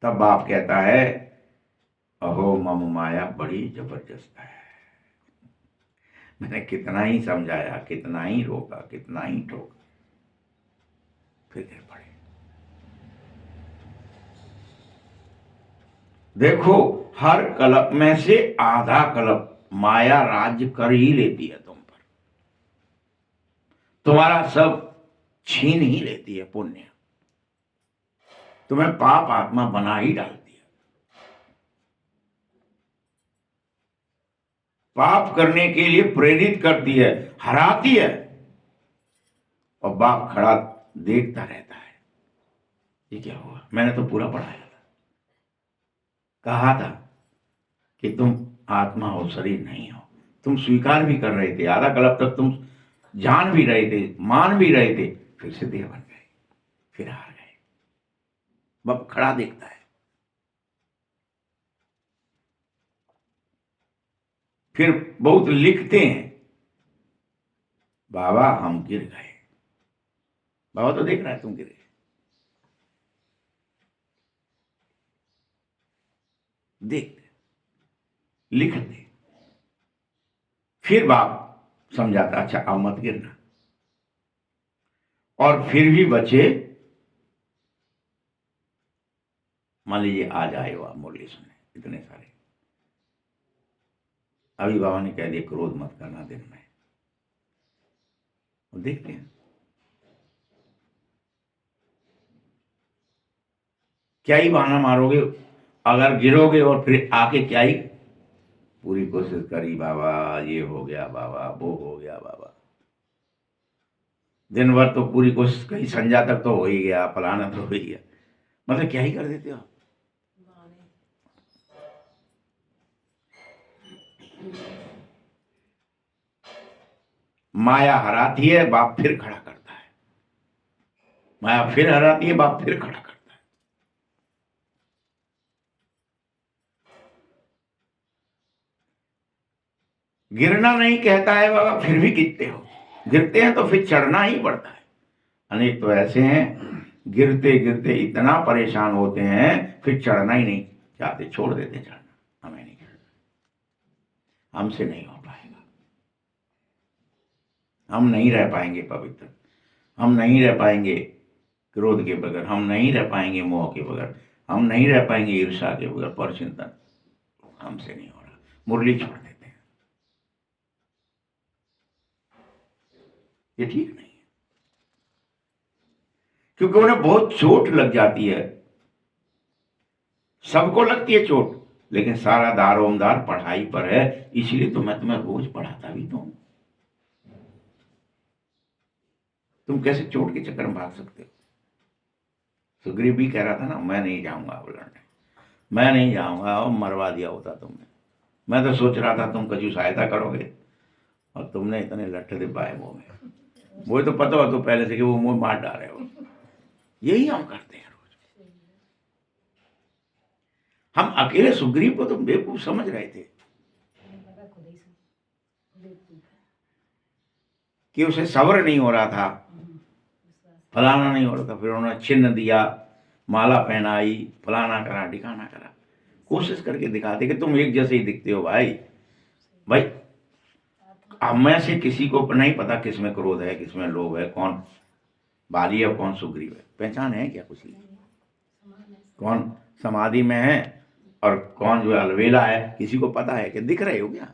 तब बाप कहता है अहो मम माया बड़ी जबरदस्त है। मैंने कितना ही समझाया, कितना ही रोका, कितना ही टोका, फिर गिर पड़े। देखो, हर कल्प में से आधा कल्प माया राज्य कर ही लेती है तुम पर, तुम्हारा सब छीन ही लेती है। पुण्य तुम्हें पाप आत्मा बना ही डालती है। पाप करने के लिए प्रेरित करती है, हराती है, और बाप खड़ा देखता रहता है। ये क्या हुआ? मैंने तो पूरा पढ़ाया था, कहा था कि तुम आत्मा हो, शरीर नहीं हो। तुम स्वीकार भी कर रहे थे, आधा कल्प तक तुम जान भी रहे थे, मान भी रहे थे, फिर से देह बन गए, फिर हार गए। बाप खड़ा देखता है। फिर बहुत लिखते हैं, बाबा हम गिर गए। बाबा तो देख रहा है तुम गिरे। देखते, लिखते, फिर बाप समझाता, अच्छा अब मत गिरना। और फिर भी बचे, मान लीजिए आज आए हो आप मुरली सुनने, इतने सारे, अभी बाबा ने कह दिया क्रोध मत करना दिन में, और देखते हैं क्या ही बहाना मारोगे। अगर गिरोगे और फिर आके क्या ही पूरी कोशिश करी, बाबा ये हो गया, बाबा वो हो गया, बाबा दिन भर तो पूरी कोशिश करी, संध्या तक तो हो ही गया, फलाना तो हो ही गया, मतलब क्या ही कर देते हो। माया हराती है, बाप फिर खड़ा करता है। माया फिर हराती है, बाप फिर खड़ा करता है। गिरना नहीं कहता है बाबा, फिर भी गिरते हो। गिरते हैं तो फिर चढ़ना ही पड़ता है। अनेक तो ऐसे हैं, गिरते गिरते इतना परेशान होते हैं, फिर चढ़ना ही नहीं चाहते, छोड़ देते चढ़ना, हमें नहीं चढ़ना, हमसे नहीं हो पाएगा, हम नहीं रह पाएंगे पवित्र, हम नहीं रह पाएंगे क्रोध के बगैर, हम नहीं रह पाएंगे मोह के बगैर, हम नहीं रह पाएंगे ईर्षा के बगैर, पर चिंतन हमसे नहीं हो रहा, मुरली छोड़ देते हैं। ये ठीक नहीं है, क्योंकि उन्हें बहुत चोट लग जाती है। सबको लगती है चोट, लेकिन सारा दारोमदार पढ़ाई पर है, इसलिए तो मैं तुम्हें रोज पढ़ाता भी तो हूं। तुम कैसे चोट के चक्कर में भाग सकते हो? सुग्रीव भी कह रहा था ना, मैं नहीं जाऊंगा अब लड़ने, मैं नहीं जाऊंगा, और मरवा दिया होता तुमने। मैं तो सोच रहा था तुम कछु सहायता करोगे, और तुमने इतने लट्ठे दिपाए मुंह में, वो तो पता हो तो पहले से कि वो मुंह मार डाले हो। यही हम करते हैं रोज। हम अकेले सुग्रीव को तुम बेवकूफ समझ रहे थे कि उसे सब्र नहीं हो रहा था, फलाना नहीं हो रहा था, फिर उन्होंने चिन्ह दिया, माला पहनाई, फलाना करा, ढिकाना करा, कोशिश करके दिखाते कि तुम एक जैसे ही दिखते हो भाई। भाई हम में से किसी को नहीं पता किस में क्रोध है, किस में लोभ है, कौन बाली है, कौन सुग्रीव है, पहचान है क्या कुछ? कौन समाधि में है और कौन जो है अलवेला है, किसी को पता है कि दिख रहे हो क्या?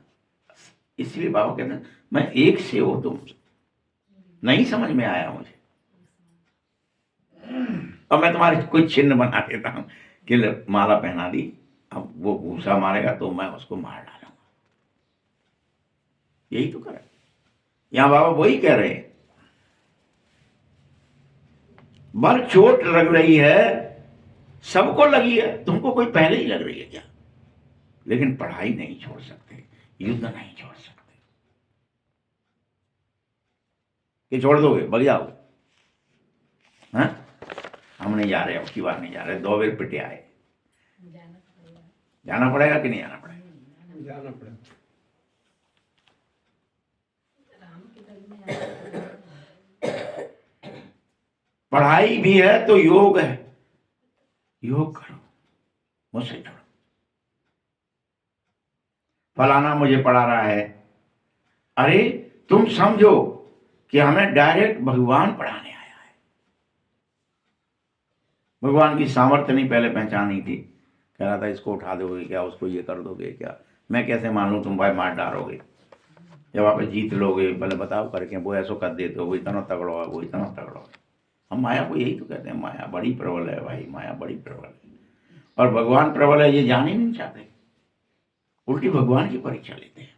इसलिए बाबा कहते हैं मैं एक से हो, तुम नहीं समझ में आया मुझे, और मैं तुम्हारे कोई चिन्ह बना देता हूं कि माला पहना दी, अब वो घूसा मारेगा तो मैं उसको मार डालूंगा। यही तो करे यहां बाबा, वही कह रहे हैं। बल चोट लग रही है, सबको लगी है, तुमको कोई पहले ही लग रही है क्या? लेकिन पढ़ाई नहीं छोड़ सकते, युद्ध नहीं छोड़ सकते। कि छोड़ दोगे बग जाओगे? हाँ, हम नहीं जा रहे, अब की बार नहीं जा रहे, 2 बार पिटे आए, जाना पड़ेगा कि नहीं जाना पड़ेगा? जाना पड़ेगा। पढ़ाई भी है तो योग है, योग करो, मुझसे छोड़ो। फलाना मुझे पढ़ा रहा है, अरे तुम समझो कि हमें डायरेक्ट भगवान पढ़ाने आया है। भगवान की सामर्थ्य नहीं पहले पहचानी थी, कह रहा था इसको उठा दोगे क्या, उसको ये कर दोगे क्या, मैं कैसे मानूं तुम भाई मार डालोगे, जब आप जीत लोगे पहले बताओ करके, वो ऐसा कर देते हो, वो इतना तगड़ा है, वो इतना तगड़ा है। हम माया को यही तो कहते हैं, माया बड़ी प्रबल है भाई, माया बड़ी प्रबल है, और भगवान प्रबल है ये जान ही नहीं चाहते, उल्टी भगवान की परीक्षा लेते हैं।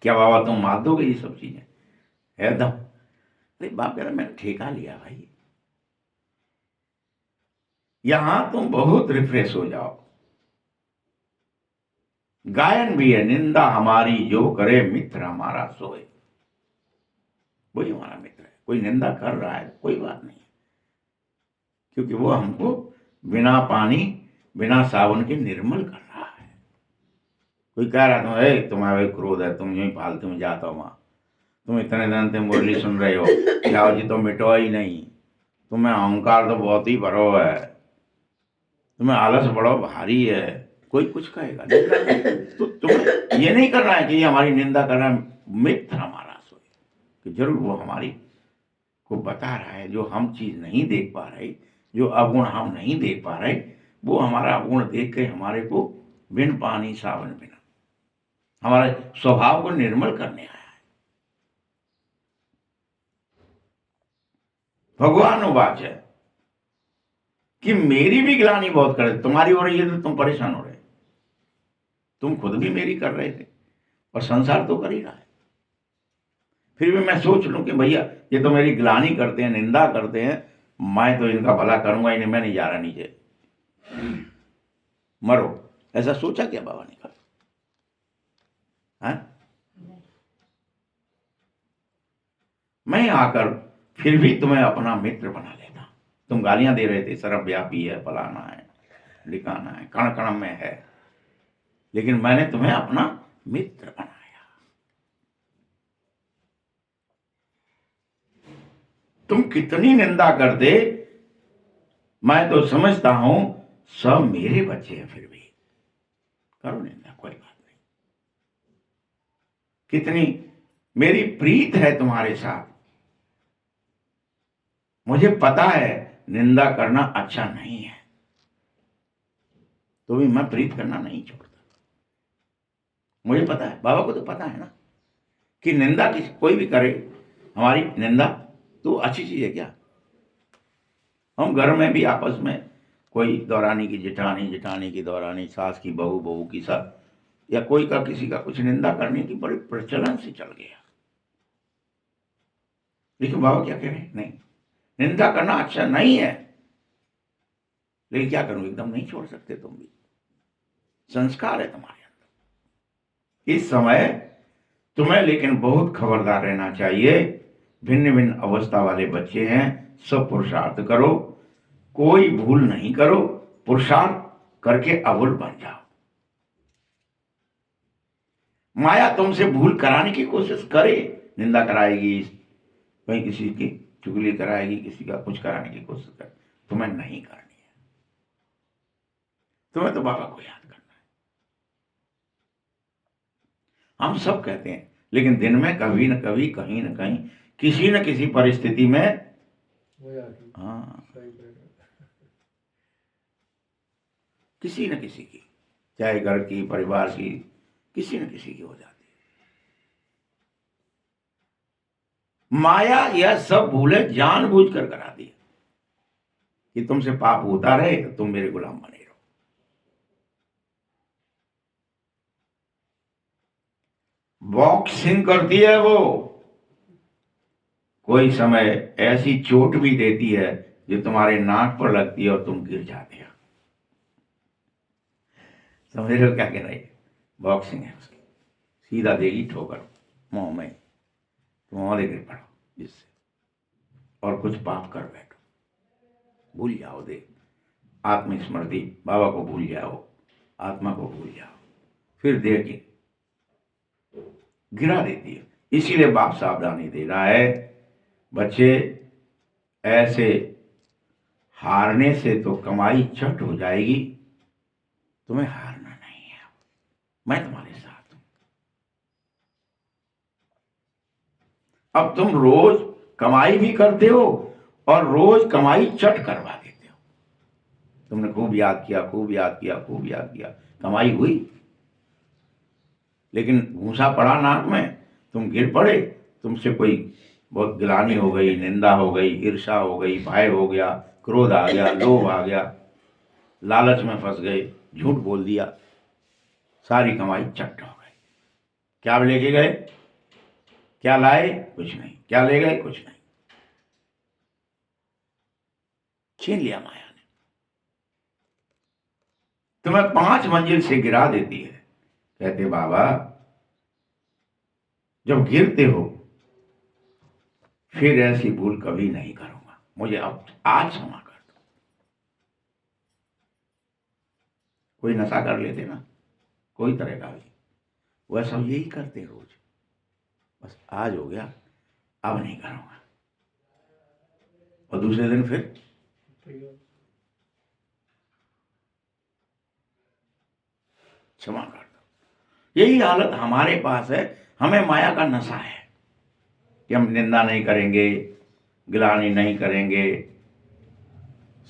क्या बाबा तुम मार दोगे ये सब चीजें? एकदम। अरे बाप कह रहा मैंने ठेका लिया भाई, यहां तुम बहुत रिफ्रेश हो जाओ। गायन भी है, निंदा हमारी जो करे मित्र हमारा सोए। वही हमारा मित्र है। कोई निंदा कर रहा है कोई बात नहीं, क्योंकि वो हमको बिना पानी बिना साबुन के निर्मल कर रहा है। कोई कह रहा था तुम्हारा भाई क्रोध है, तुम यूं फालतू में जाता हो वहां, तुम इतने दिन से मुरली सुन रहे हो, क्या जी तो मिटो ही नहीं, तुम्हें अहंकार तो बहुत ही भरो है, तुम्हें आलस बड़ो भारी है, कोई कुछ कहेगा नहीं। तो तुम्हें ये नहीं करना है कि ये हमारी निंदा कर रहा है, मित्र हमारा सोए, कि जरूर वो हमारी को बता रहा है, जो हम चीज नहीं देख पा रहे, जो अवगुण हम नहीं देख पा रहे, वो हमारा अवगुण देख के हमारे को बिन पानी सावन बिना हमारे स्वभाव को निर्मल करने आया है। भगवान उवाच है कि मेरी भी ग्लानि बहुत करे, तुम्हारी हो रही है तो तुम परेशान हो रहे, तुम खुद भी मेरी कर रहे थे और संसार तो कर ही रहा है। फिर भी मैं सोच लूं कि भैया ये तो मेरी ग्लानि करते हैं, निंदा करते हैं, मैं तो इनका भला करूंगा ही नहीं, मैं नहीं जा रहा नीचे, मरो। ऐसा सोचा क्या बाबा ने कहा? मैं आकर फिर भी तुम्हें अपना मित्र बना लेता। तुम गालियां दे रहे थे, सर्वव्यापी है, फलाना है, लिखाना है, कण कण में है, लेकिन मैंने तुम्हें अपना मित्र बनाया। तुम कितनी निंदा कर दे, मैं तो समझता हूं सब मेरे बच्चे हैं, फिर भी करो निंदा, कोई बात नहीं। कितनी मेरी प्रीत है तुम्हारे साथ, मुझे पता है निंदा करना अच्छा नहीं है, तो भी मैं प्रीत करना नहीं छोड़ता। मुझे पता है, बाबा को तो पता है ना कि निंदा किसी कोई भी करे, हमारी निंदा तो अच्छी चीज है क्या? हम घर में भी आपस में कोई दौरानी की जेठानी, जेठानी की दौरानी, सास की बहू, बहू की सास, या कोई का किसी का कुछ निंदा करने की बड़ी प्रचलन से चल गया। लेकिन बाबा क्या कह रहे हैं? नहीं, निंदा करना अच्छा नहीं है, लेकिन क्या करूं, एकदम नहीं छोड़ सकते, तुम भी संस्कार है तुम्हारे अंदर। इस समय तुम्हें लेकिन बहुत खबरदार रहना चाहिए। भिन्न भिन्न अवस्था वाले बच्चे हैं, सब पुरुषार्थ करो, कोई भूल नहीं करो, पुरुषार्थ करके अव्वल बन जाओ। माया तुमसे भूल कराने की कोशिश करे, निंदा कराएगी, कहीं किसी की चुगली कराएगी, किसी का कुछ कराने की कोशिश करे, तुम्हें नहीं करनी है। तुम्हें तो बाबा को याद करना है। हम सब कहते हैं, लेकिन दिन में कभी न कभी, कहीं न कहीं, किसी न किसी परिस्थिति में, हाँ, किसी न किसी की, चाहे घर की, परिवार की, किसी न किसी की हो जाती है। माया यह सब भूले जानबूझकर कराती है कि तुमसे पाप होता रहे तो तुम मेरे गुलाम बने रहो। बॉक्सिंग करती है वो, कोई समय ऐसी चोट भी देती है जो तुम्हारे नाक पर लगती है और तुम गिर जाते हो। समझ रहे हो क्या कह रही है? बॉक्सिंग है उसकी, सीधा देगी ठोकर मुंह में, तुम और गिर पड़ो जिससे, और कुछ पाप कर बैठो, भूल जाओ, दे आत्मस्मृति, बाबा को भूल जाओ, आत्मा को भूल जाओ, फिर देह की गिरा देती है। इसीलिए बाप सावधानी दे रहा है, बच्चे ऐसे हारने से तो कमाई चट हो जाएगी, तुम्हें हारना नहीं है, मैं तुम्हारे साथ हूं। अब तुम रोज कमाई भी करते हो और रोज कमाई चट करवा देते हो। तुमने खूब याद किया, खूब याद किया, खूब याद किया, कमाई हुई, लेकिन घूसा पड़ा नाक में, तुम गिर पड़े, तुमसे कोई बहुत गिलानी हो गई, निंदा हो गई, ईर्षा हो गई, भय हो गया, क्रोध आ गया, लोभ आ गया, लालच में फंस गए, झूठ बोल दिया, सारी कमाई चट हो गई। क्या लेके गए, क्या लाए, कुछ नहीं। क्या ले गए, कुछ नहीं। छीन लिया माया ने। तुम्हें 5 मंजिल से गिरा देती है। कहते बाबा जब गिरते हो फिर ऐसी भूल कभी नहीं करूंगा, मुझे अब आज क्षमा कर दो। कोई नशा कर लेते ना, कोई तरह का भी, वह सब यही करते रोज। बस आज हो गया, अब नहीं करूंगा। और दूसरे दिन फिर क्षमा कर दो। यही हालत हमारे पास है। हमें माया का नशा है कि हम निंदा नहीं करेंगे, गिलानी नहीं करेंगे,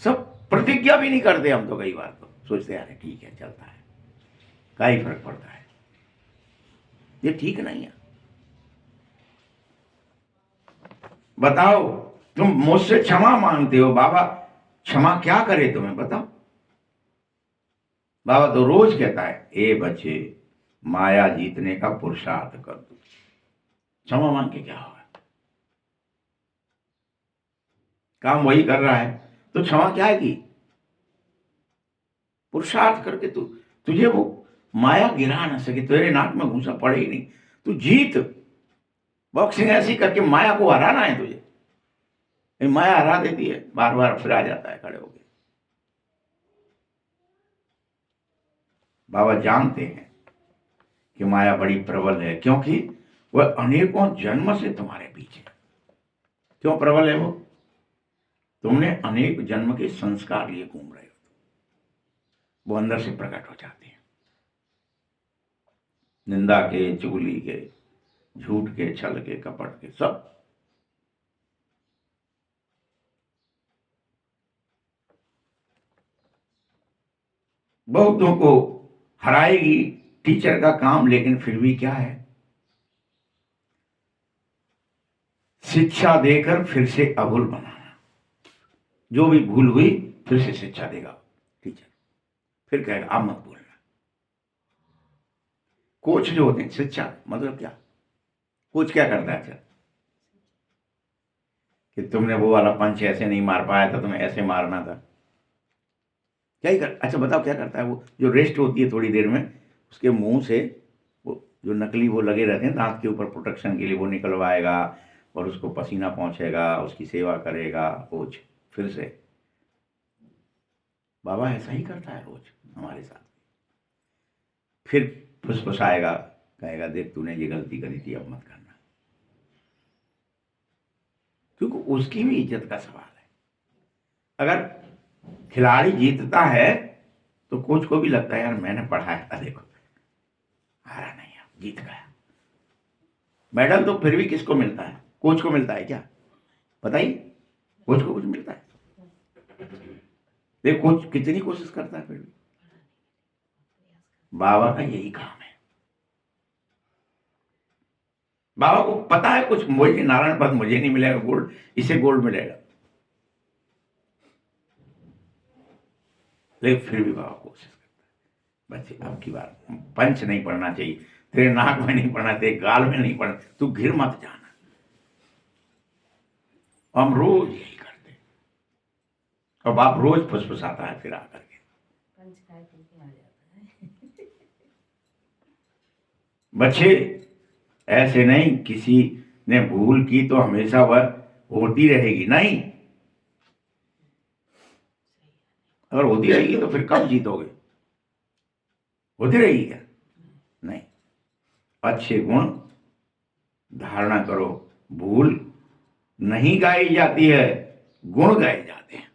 सब प्रतिज्ञा भी नहीं करते हम तो। कई बार तो सोचते यार ठीक है, चलता है, क्या ही फर्क पड़ता है। ये ठीक नहीं है। बताओ, तुम मुझसे क्षमा मांगते हो, बाबा क्षमा क्या करे तुम्हें, बताओ। बाबा तो रोज कहता है, ए बच्चे माया जीतने का पुरुषार्थ कर दो। क्षमा मांग के क्या होगा, काम वही कर रहा है, तो क्षमा क्या है की। पुरुषार्थ करके तुझे वो माया गिरा ना सके, तेरे नाक में घूसा पड़े ही नहीं। तू जीत, बॉक्सिंग ऐसी करके माया को हराना है तुझे। माया हरा देती है, बार बार फिर आ जाता है खड़े होके। बाबा जानते हैं कि माया बड़ी प्रबल है, क्योंकि वह अनेकों जन्म से तुम्हारे पीछे। क्यों प्रबल है वो, तुमने अनेक जन्म के संस्कार लिए घूम रहे हो, वो अंदर से प्रकट हो जाते हैं। निंदा के, चुगली के, झूठ के, छल के, कपट के, सब। बहुतों को हराएगी टीचर का काम, लेकिन फिर भी क्या है, शिक्षा देकर फिर से अभूल बनाना। जो भी भूल हुई फिर से शिक्षा देगा टीचर, फिर कहेगा आप मत भूलना। कोच जो होते हैं, शिक्षा मतलब क्या, कोच क्या करता है, अच्छा कि तुमने वो वाला पंच ऐसे नहीं मार पाया था, तुम्हें ऐसे मारना था, क्या ही कर। अच्छा बताओ क्या करता है वो, जो रेस्ट होती है थोड़ी देर में, उसके मुंह से वो जो नकली वो लगे रहते हैं दांत के ऊपर प्रोटेक्शन के लिए, वो निकलवाएगा और उसको पसीना पहुंचेगा, उसकी सेवा करेगा कोच। फिर से बाबा ऐसा ही करता है रोज हमारे साथ। फिर फुसफुसाएगा, कहेगा देख तूने ये गलती करी थी, अब मत करना। क्योंकि उसकी भी इज्जत का सवाल है। अगर खिलाड़ी जीतता है तो कोच को भी लगता है यार मैंने पढ़ाया था, देखो हारा नहीं है, जीत गया। मेडल तो फिर भी किसको मिलता है, कोच को मिलता है क्या, बताइए। कोच को कुछ मिलता है, देख कोच कितनी कोशिश करता है, फिर भी। बाबा का यही काम है। बाबा को पता है कुछ मुझे नारायण पद मुझे नहीं मिलेगा गोल्ड, इसे गोल्ड मिलेगा, लेकिन फिर भी बाबा कोशिश करता है। बच्चे अब की बार पंच नहीं पड़ना चाहिए, तेरे नाक में नहीं पड़ना, तेरे गाल में नहीं पड़ना, तू गिर मत जाना। हम रोज यही करते, और बाप रोज फुसफुसाता है फिर आकर के। पंच खाए तो आ जाता है। बच्चे ऐसे नहीं, किसी ने भूल की तो हमेशा वह होती रहेगी, नहीं। अगर होती रहेगी तो फिर कब जीतोगे, होती रहेगी क्या, नहीं। अच्छे गुण धारणा करो, भूल नहीं गाई जाती है, गुण गाए जाते हैं।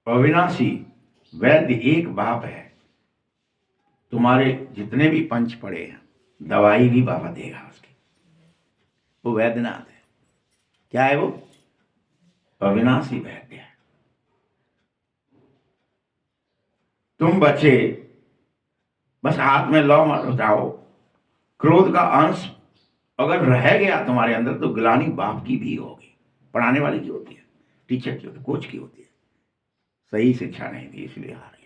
अविनाशी वैद्य एक बाप है, तुम्हारे जितने भी पंच पड़े हैं दवाई भी बाबा देगा उसकी। वो वैद्यनाथ है। क्या है वो, अविनाशी वैद्य है। तुम बच्चे बस हाथ में लौ मत उठाओ। क्रोध का अंश अगर रह गया तुम्हारे अंदर तो गिलानी बाप की भी होगी, पढ़ाने वाले की होती है, टीचर की होती है, कोच की होती है। सही शिक्षा नहीं दी इसलिए हार गया।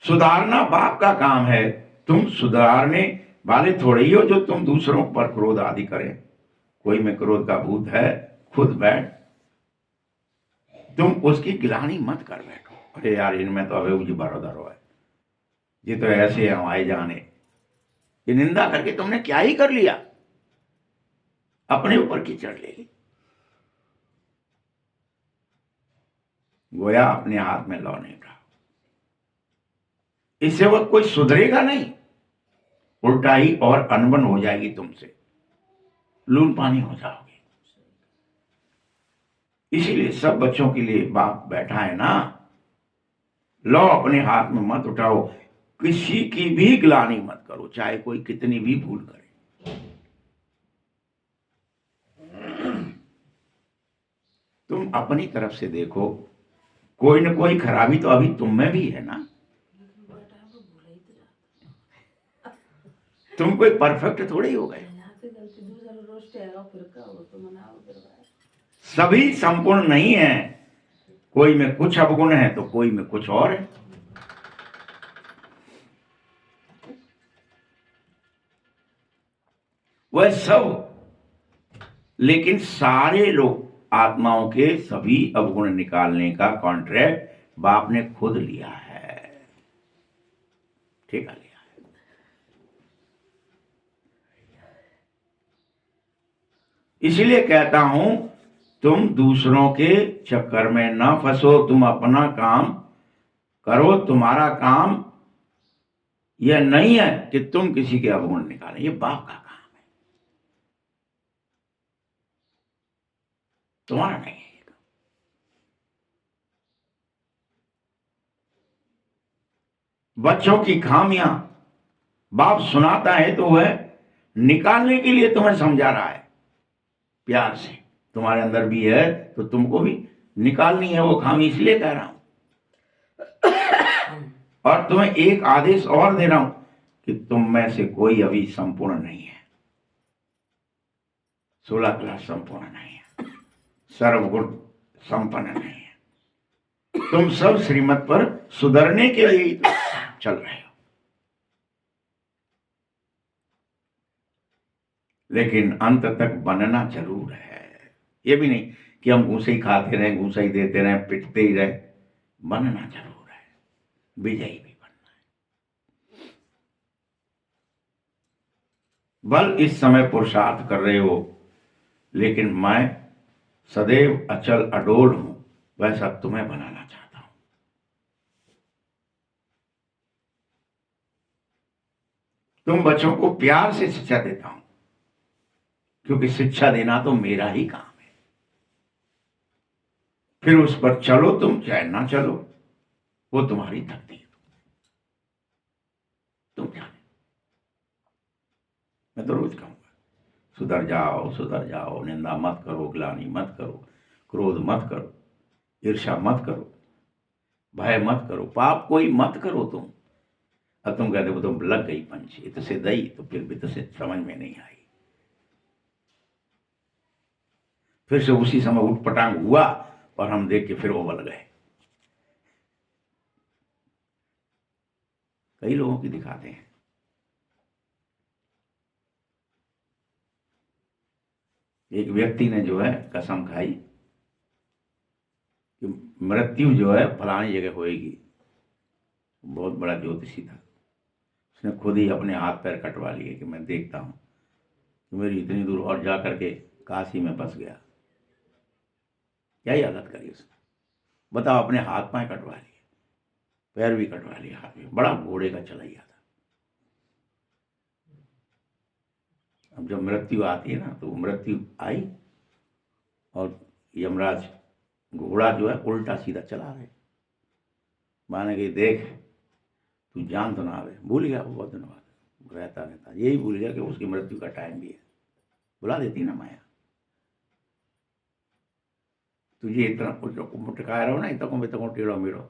सुधारना बाप का काम है। तुम सुधारने वाले थोड़े ही हो जो तुम दूसरों पर क्रोध आदि करें। कोई में क्रोध का भूत है, खुद बैठ, तुम उसकी गिलानी मत कर बैठो। अरे यार इनमें तो अबे मुझे बरोदर हो है, ये तो ऐसे हम आए जाने, ये निंदा करके तुमने क्या ही कर लिया, अपने ऊपर कीचड़ ले ली। गोया अपने हाथ में लौने का, इससे वह कोई सुधरेगा नहीं, उल्टा ही और अनबन हो जाएगी, तुमसे लून पानी हो जाओगे। इसीलिए सब बच्चों के लिए बाप बैठा है ना, लो अपने हाथ में मत उठाओ, किसी की भी ग्लानि मत करो, चाहे कोई कितनी भी भूल करे। तुम अपनी तरफ से देखो, कोई न कोई खराबी तो अभी तुम में भी है ना। बेटा वो भूल ही तो जाता तुम कोई परफेक्ट थोड़े ही हो गए। है। यहाँ से गलती दूसरा रोस्ट है फिर का वो तो मनाओ करवाए। सभी संपूर्ण नहीं है, कोई में कुछ अवगुण है तो कोई में कुछ और है। वह सब, लेकिन सारे लोग आत्माओं के सभी अवगुण निकालने का कॉन्ट्रैक्ट बाप ने खुद लिया है, ठेका लिया है। इसलिए कहता हूं तुम दूसरों के चक्कर में न फंसो, तुम अपना काम करो। तुम्हारा काम यह नहीं है कि तुम किसी के अवगुण निकालें, ये बाप का काम है, तुम्हारा नहीं है। बच्चों की खामियां बाप सुनाता है तो वह निकालने के लिए तुम्हें समझा रहा है प्यार से। तुम्हारे अंदर भी है तो तुमको भी निकालनी है वो खामी, इसलिए कह रहा हूं। और तुम्हें एक आदेश और दे रहा हूं कि तुम में से कोई अभी संपूर्ण नहीं है, 16 क्लास संपूर्ण नहीं है, सर्वगुण संपन्न नहीं है। तुम सब श्रीमत पर सुधरने के लिए ही तो चल रहे हो। लेकिन अंत तक बनना जरूर है। ये भी नहीं कि हम घूसे ही खाते रहें, घूसा ही देते रहें, पिटते ही रहें। बनना जरूर है, विजयी भी बनना है। बल इस समय पुरुषार्थ कर रहे हो, लेकिन मैं सदैव अचल अडोल हूं, वैसा तुम्हें बनाना चाहता हूं। तुम बच्चों को प्यार से शिक्षा देता हूं, क्योंकि शिक्षा देना तो मेरा ही काम है। फिर उस पर चलो तुम, चाहे ना चलो, वो तुम्हारी तकदीर, तुम जाने। मैं तो रोज कहूंगा सुधर जाओ, सुधर जाओ, निंदा मत करो, ग्लानि मत करो, क्रोध मत करो, ईर्ष्या मत करो, भय मत करो, पाप कोई मत करो तुम। अब तुम कहते हो तुम लग गई पंछी, तो से दई, तो फिर भी तो से समझ में नहीं आई। फिर से उसी समय उठ पटांग हुआ और हम देख के फिर उबल गए। कई लोगों की दिखाते हैं। एक व्यक्ति ने जो है कसम खाई कि मृत्यु जो है फलानी जगह होएगी। बहुत बड़ा ज्योतिषी था, उसने खुद ही अपने हाथ पैर कटवा लिए कि मैं देखता हूं कि मेरी इतनी दूर और जा करके काशी में बस गया। क्या ही हालत करी उसने, बताओ। अपने हाथ पांव कटवा लिए, पैर भी कटवा लिए, हाथ में। बड़ा घोड़े का चलैया था। अब जब मृत्यु आती है ना, तो वो मृत्यु आई और यमराज घोड़ा जो है उल्टा सीधा चला रहे, माने कि देख तू जान तो ना आवे। भूल गया वो, बहुत दिनों बाद रहता रहता यही भूल गया कि उसकी मृत्यु का टाइम भी है। बुला देती ना माया, तुझे इतना मुटकाया रहो ना, इतना टेढ़ो मेढ़ो,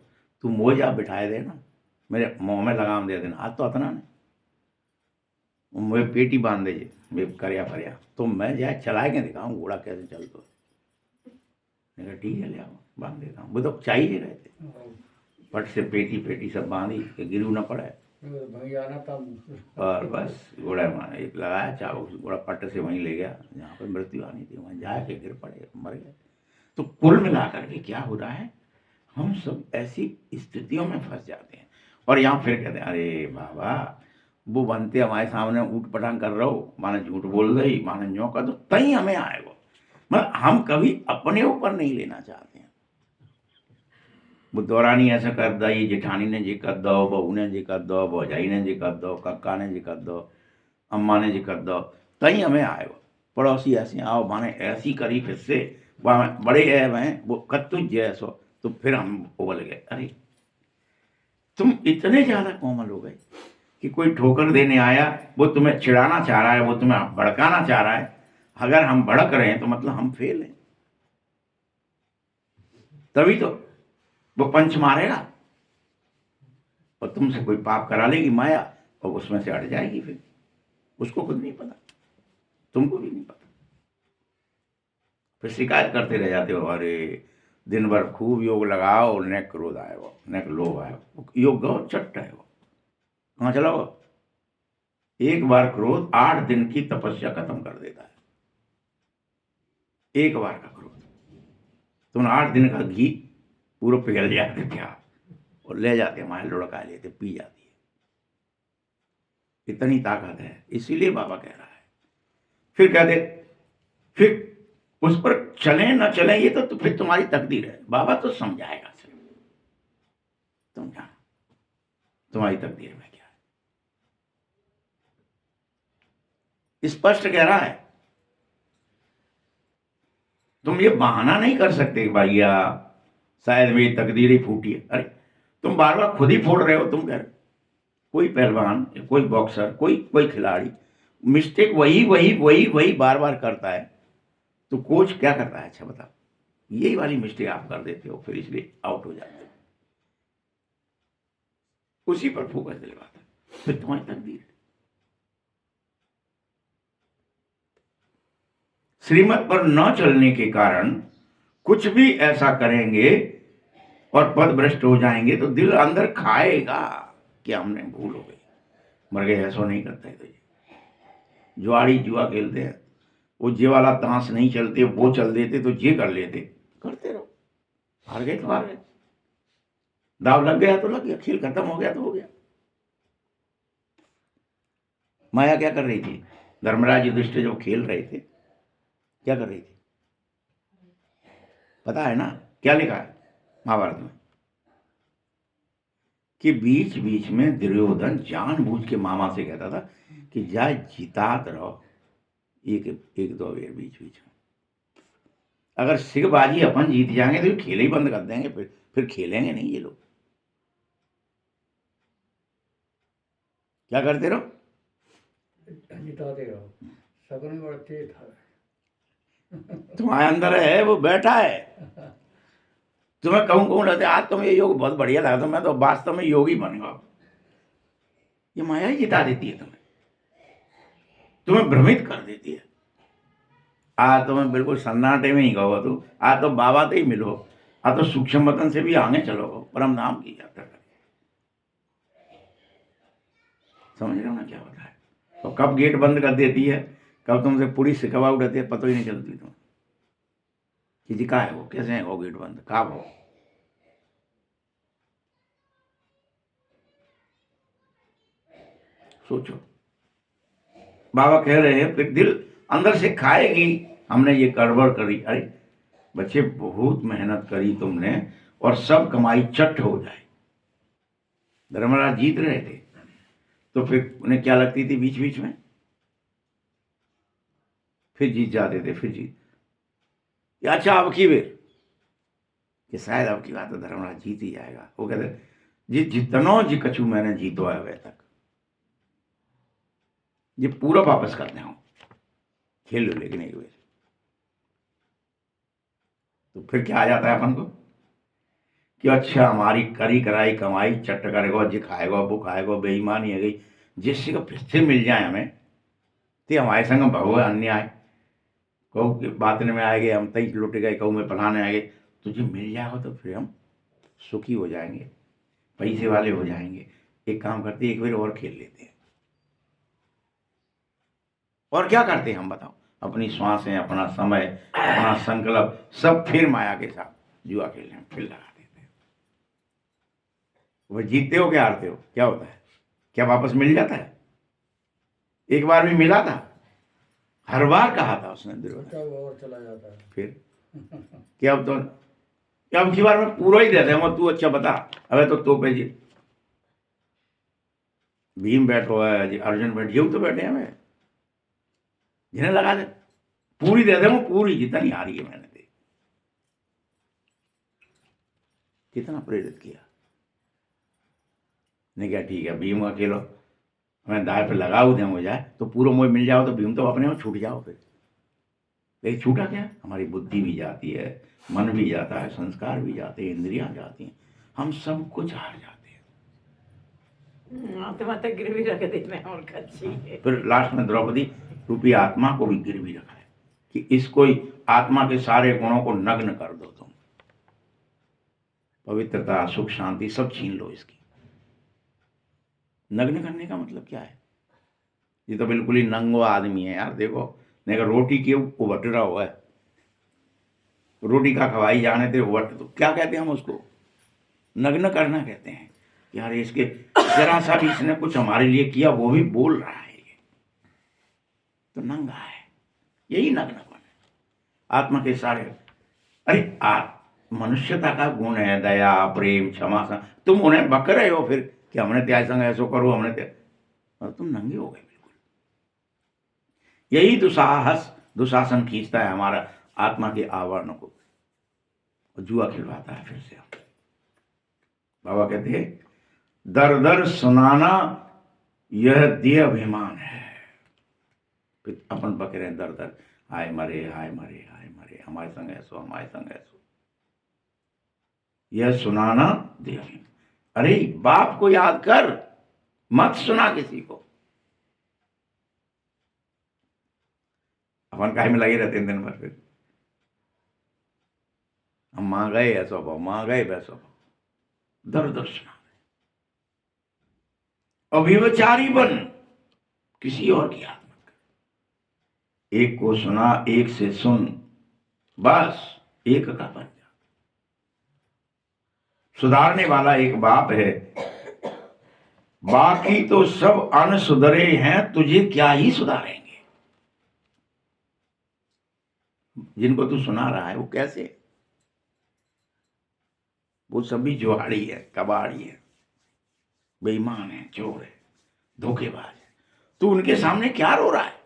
तू मोजा बिठाए दे ना, मेरे मुंह में लगाम दे देना। आज तो अतना ने मुझे पेटी बांध दे, मैं करया फरिया, तो मैं जाए चला के दिखाऊं घोड़ा कैसे चलता। मैंने कहा ठीक है, ले आओ, बांध देता हूँ। वो तो चाहिए रहते। पट से पेटी पेटी सब बांधी कि गिरू न पड़े, भंगी आना तब और बस घोड़ा मार एक लगाया चाबुक, घोड़ा पट से वहीं ले गया जहाँ पर मृत्यु आनी थी, वहीं जाके गिर पड़े, मर गए। तो कुल मिलाकर के क्या हो रहा है, हम सब ऐसी स्थितियों में फंस जाते हैं। और यहाँ फिर कहते हैं अरे बाबा वो बनते हमारे सामने ऊट पटांग कर रहे हो, माने झूठ बोल रही, माने न्यों कर दो, तई हमें आएगा। मतलब हम कभी अपने ऊपर नहीं लेना चाहते हैं। वो दौरानी ऐसा कर दो, ये जेठानी ने जी कर दो, बहू ने जी कर दो, भौजाई ने जी कर दो, कक्का ने जी कर दो, अम्मा ने जी कर दो, तई हमें आएगा। पड़ोसी ऐसे आओ माने ऐसी करी फिर से बड़े है वह वो कत्तु जैसो, तो फिर हम उबल गए। अरे तुम इतने ज्यादा कोमल हो गए कि कोई ठोकर देने आया, वो तुम्हें चिढ़ाना चाह रहा है, वो तुम्हें भड़काना चाह रहा है। अगर हम भड़क रहे हैं तो मतलब हम फेल हैं, तभी तो वो पंच मारेगा और तुमसे कोई पाप करा लेगी माया, और उसमें से हट जाएगी। फिर उसको खुद नहीं पता, तुमको भी नहीं पता, फिर शिकायत करते रह जाते हो। अरे दिन भर खूब योग लगाओ, न क्रोध आएगा न लोभ आएगा। योग गो चट्ट है, वो कहाँ चला वो? एक बार क्रोध 8 दिन की तपस्या खत्म कर देता है। एक बार का क्रोध तुम 8 दिन का घी पूरा पिघल जाते क्या, और ले जाते माए लुढ़का लेते, पी जाती है। इतनी ताकत है, इसीलिए बाबा कह रहा है। फिर कहते फिर उस पर चले न चले ये तो फिर तुम्हारी तकदीर है। बाबा तो समझाएगा सिर्फ, तुम जानो तुम्हारी तकदीर में क्या है। स्पष्ट कह रहा है, तुम ये बहाना नहीं कर सकते भैया शायद मेरी तकदीर ही फूटी है। अरे तुम बार बार खुद ही फोड़ रहे हो। तुम कह रहे कोई पहलवान, कोई बॉक्सर, कोई खिलाड़ी मिस्टेक वही वही वही वही बार बार करता है, तो कोच क्या करता है? अच्छा बताओ, यही वाली मिस्टेक आप कर देते हो, फिर इसलिए आउट हो जाते हो। उसी पर फोकस दिलवाता है, फिर तुम्हारी तकदीर है। श्रीमत पर न चलने के कारण कुछ भी ऐसा करेंगे और पद भ्रष्ट हो जाएंगे तो दिल अंदर खाएगा कि हमने भूल हो गई, मर गए। ऐसा नहीं करता है। तो ये जुआड़ी जुआ खेलते हैं, वो जे वाला ताश नहीं चलते, वो चल देते तो जे कर लेते, करते रहो। हार गए तो हार गए, दाव लग गया तो लग गया, खेल खत्म हो गया तो हो गया। माया क्या कर रही थी? धर्मराज युधिष्ठिर जब खेल रहे थे क्या कर रही थी पता है ना? क्या लिखा है महाभारत में कि बीच बीच में दुर्योधन जानबूझ के मामा से कहता था कि जाए जितात रहो एक एक दो बेर बीच बीच में। अगर सिखबाजी अपन जीत जाएंगे तो खेल ही बंद कर देंगे, फिर खेलेंगे नहीं ये लोग। क्या करते रहो? जिताते रहो, सगुन बढ़ते था। तुम्हारे अंदर है, वो बैठा है। तुम्हें कहूँ रहते आज तुम्हें ये योग बहुत बढ़िया लगा, तो मैं तो वास्तव में योगी बन गया। ये माया ही जिता देती है, तुम्हें भ्रमित कर देती है। आज तुम्हें बिल्कुल सन्नाटे में ही कहो, तो आज तो बाबा से ही मिलो, आज तो सूक्ष्म वतन से भी आगे चलो, परम धाम की यात्रा करो। समझ रहे हो ना क्या होता है? तो कब गेट बंद कर देती है, कब तुमसे पूरी सिखवा उठाती है, पता ही नहीं चलती तुम्हें कि जी कहाँ है वो, कैसे है वो गेट बंद, कहाँ हो। सोचो, बाबा कह रहे हैं फिर दिल अंदर से खाएगी हमने ये गड़बड़ करी। अरे बच्चे बहुत मेहनत करी तुमने और सब कमाई चट हो जाए। धर्मराज जीत रहे थे तो फिर उन्हें क्या लगती थी बीच बीच में, फिर जीत जाते थे, फिर जीत या अच्छा अब की बेर कि शायद अब की बात तो धर्मराज जीत ही जाएगा। वो कहते जी जितनो जी कछु मैंने जीतो है वे तक, ये पूरा वापस करते हो, खेल लो लेकिन एक बेर। तो फिर क्या आ जाता है अपन को कि अच्छा हमारी करी कराई कमाई चट करेगा, जी खाएगा वो खाएगा, बेईमानी है गई, जिससे को फिर से मिल जाए हमें तो हमारे संग भगव अन्याय कहू कि बात में आएंगे, हम तई लुट गए, कहू में पढ़ाने आएंगे, तुझे मिल जाएगा तो फिर हम सुखी हो जाएंगे। पैसे वाले हो जाएंगे। एक काम करते हैं, एक बार और खेल लेते हैं। और क्या करते हैं हम बताओ? अपनी श्वासें, अपना समय, अपना संकल्प सब फिर माया के साथ जुआ खेलने में फिर लगा देते हैं। वह जीतते हो क्या हारते हो, क्या होता है? क्या वापस मिल जाता है? एक बार भी मिला था? हर बार कहा था उसने दुर्योधन। बचा हुआ और चला जाता है। फिर कि अब तो कि अब की बार में पूरा ही देते हैं, तू अच्छा बता। अबे तो तोपे जी, भीम बैठो है जी, अर्जुन बैठ, ये तो बैठे हैं। हमें जिन्हें लगा दे पूरी दे दे, वो पूरी जितनी आ रही है मैंने दे। कितना प्रेरित किया। नहीं क्या ठीक है, भीम अकेलो हमें दाए पे लगाओ दे हो जाए तो पूरा मोह मिल जाओ तो भीम तो अपने में छूट जाओ। फिर लेकिन छूटा क्या? हमारी बुद्धि भी जाती है, मन भी जाता है, संस्कार भी जाते हैं, इंद्रियां जाती हैं, हम सब कुछ हार जाते हैं। आत्मा तक गिरवी रख देना और कच्ची है। फिर लास्ट में द्रौपदी रूपी आत्मा को भी गिरवी रखा है कि इसको आत्मा के सारे गुणों को नग्न कर दो तुम। पवित्रता, सुख, शांति सब छीन लो इसकी। नग्न करने का मतलब क्या है? ये तो बिल्कुल ही नंगवा आदमी है यार। देखो नहीं, रोटी के उबट रहा हुआ है, रोटी का खवाई जाने थे उबट, तो क्या कहते हैं हम उसको? नग्न करना कहते हैं। यार इसके जरा सा भी इसने कुछ हमारे लिए किया, वो भी बोल रहा है, ये तो नंगा है। यही नग्नपन है। आत्मा के सारे, अरे मनुष्यता का गुण है दया, प्रेम, क्षमा। तुम उन्हें बक रहे हो फिर कि हमने त्याग संग ऐसो करो, हमने त्याग, तुम नंगे हो गए बिल्कुल। यही दुशासन खींचता है हमारा आत्मा के आवरणों को, जुआ खिलवाता है फिर से। बाबा कहते हैं दर दर सुनाना यह देह अभिमान है। फिर अपन बके रहे दर दर, हाय मरे, हाय मरे, हाय मरे, हमारे संग ऐसो, हमारे संग ऐसो। यह सुनाना देह अभिमान। अरे बाप को याद कर, मत सुना किसी को। अपन काहे में लगे रहते हैं दिन भर। फिर हम मां गए ऐसा भाव, मां गए वैसा भाव, दर दर सुना। अभिवचारी बन, किसी और की याद मत कर। एक को सुना, एक से सुन, बस एक का बन जा। सुधारने वाला एक बाप है, बाकी तो सब अनसुधरे हैं, तुझे क्या ही सुधारेंगे। जिनको तू सुना रहा है वो कैसे? वो सभी जुआड़ी है, कबाड़ी है, बेईमान है, चोर है, धोखेबाज है। तू उनके सामने क्या रो रहा है?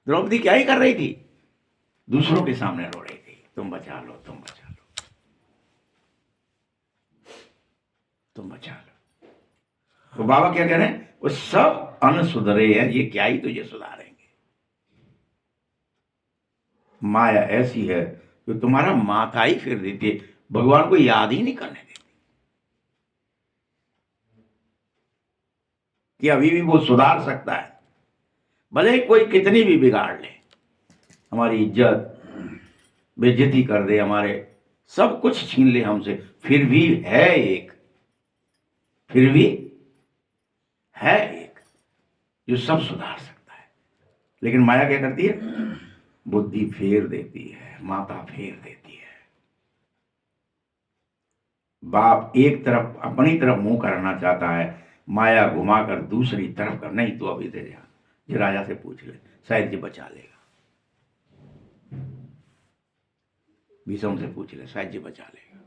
द्रौपदी क्या ही कर रही थी? दूसरों के सामने रो रही थी, तुम बचा लो, तुम बचा लो, तुम बचा लो। तो बाबा क्या कह रहे हैं? वो सब अनसुधरे हैं, ये क्या ही तुझे सुधारेंगे। माया ऐसी है जो तुम्हारा माथा ही फेर देती है, भगवान को याद ही नहीं करने देती कि अभी भी वो सुधार सकता है। भले कोई कितनी भी बिगाड़ ले, हमारी इज्जत बेइज्जती कर दे, हमारे सब कुछ छीन ले हमसे, फिर भी है एक, फिर भी है एक जो सब सुधार सकता है। लेकिन माया क्या करती है? बुद्धि फेर देती है, माता फेर देती है। बाप एक तरफ अपनी तरफ मुंह करना चाहता है, माया घुमाकर दूसरी तरफ कर, नहीं तो अभी दे जा, ये राजा से पूछ ले, शायद ये बचा लेगा। भीष्म से पूछ ले, शायद ये बचा लेगा।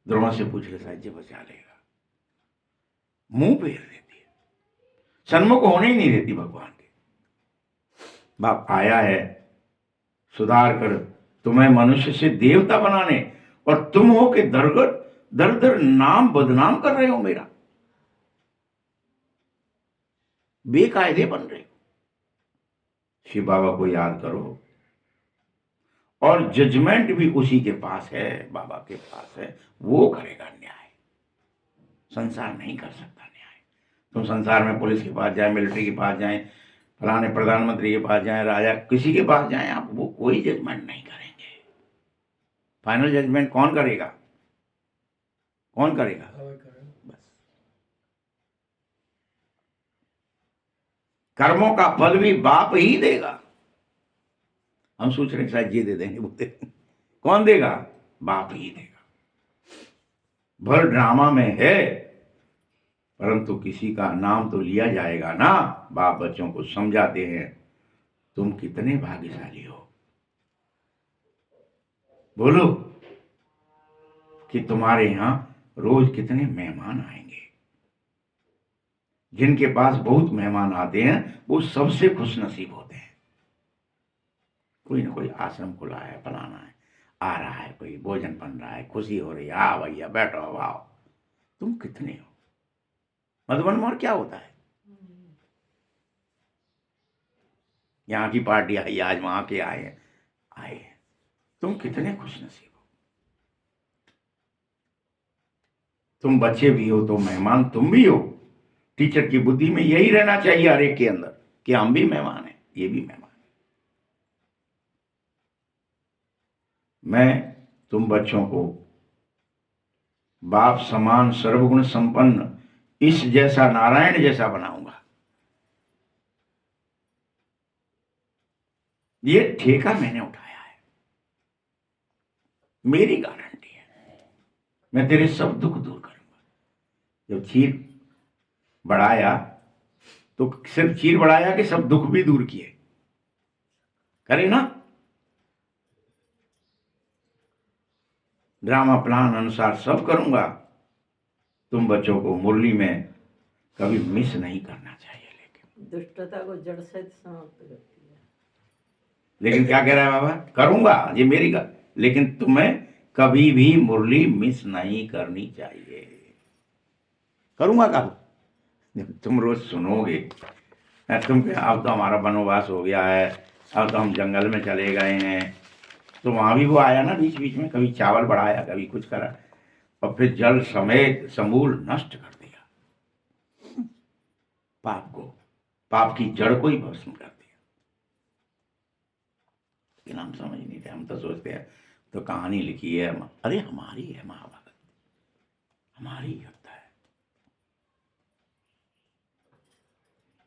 द्रोण से पूछ ले, शायद ये बचा लेगा। मुंह फेर देती है, सन्मुख होने ही नहीं देती भगवान के। बाप आया है सुधार कर तुम्हें मनुष्य से देवता बनाने, और तुम हो के दर दर नाम बदनाम कर रहे हो मेरा, बेकायदे बन रहे हो। शिव बाबा को याद करो, और जजमेंट भी उसी के पास है, बाबा के पास है, वो करेगा न्याय। संसार नहीं कर सकता न्याय। तुम संसार में पुलिस के पास जाए, मिलिट्री के पास जाए, फलाने प्रधानमंत्री के पास जाए, राजा किसी के पास जाए आप, वो कोई जजमेंट नहीं करेंगे। फाइनल जजमेंट कौन करेगा? कौन करेगा? हवा करेगा। बस कर्मों का फल भी बाप ही देगा। हम सोच रहे हैं शायद ये दे देंगे, वो दे देंगे। कौन देगा? बाप ही देगा। भर ड्रामा में है, परंतु किसी का नाम तो लिया जाएगा ना। बाप बच्चों को समझाते हैं, तुम कितने भाग्यशाली हो, बोलो कि तुम्हारे यहां रोज कितने मेहमान आएंगे। जिनके पास बहुत मेहमान आते हैं वो सबसे खुश नसीब होते हैं। कोई ना कोई आश्रम खुला है, फलाना है, आ रहा है, कोई भोजन बन रहा है, खुशी हो रही है, आ भैया बैठो, अब आओ। तुम कितने हो? मधुबन में और क्या होता है? यहाँ की पार्टी आई, आज वहां के आए हैं। तुम कितने खुश नसीब हो। तुम बच्चे भी हो तो मेहमान तुम भी हो। टीचर की बुद्धि में यही रहना चाहिए हर एक के अंदर कि हम भी मेहमान हैं, ये भी मेहमान है। मैं तुम बच्चों को बाप समान सर्वगुण संपन्न इस जैसा नारायण जैसा बनाऊंगा। ये ठेका मैंने उठाया है, मेरी गारंटी है। मैं तेरे सब दुख दूर करूंगा। जब चीर बढ़ाया तो सिर्फ चीर बढ़ाया कि सब दुख भी दूर किए? करे ना। ड्रामा प्लान अनुसार सब करूंगा। तुम बच्चों को मुरली में कभी मिस नहीं करना चाहिए। लेकिन दुष्टता को जड़ से समाप्त करती है। लेकिन क्या कह रहा है बाबा? करूंगा, ये मेरी लेकिन तुम्हें कभी भी मुरली मिस नहीं करनी चाहिए। करूंगा कब? जब तुम रोज सुनोगे। तुम अब तो हमारा वनवास हो गया है, अब तो हम जंगल में चले गए हैं। तो वहां भी वो आया ना बीच बीच में, कभी चावल बढ़ाया, कभी कुछ करा, और फिर जल समेत समूल नष्ट कर दिया। पाप को, पाप की जड़ को ही भस्म कर दिया। लेकिन हम समझ नहीं थे। हम तो सोचते हैं तो कहानी लिखी है, अरे हमारी है महाभारत, हमारी होता है।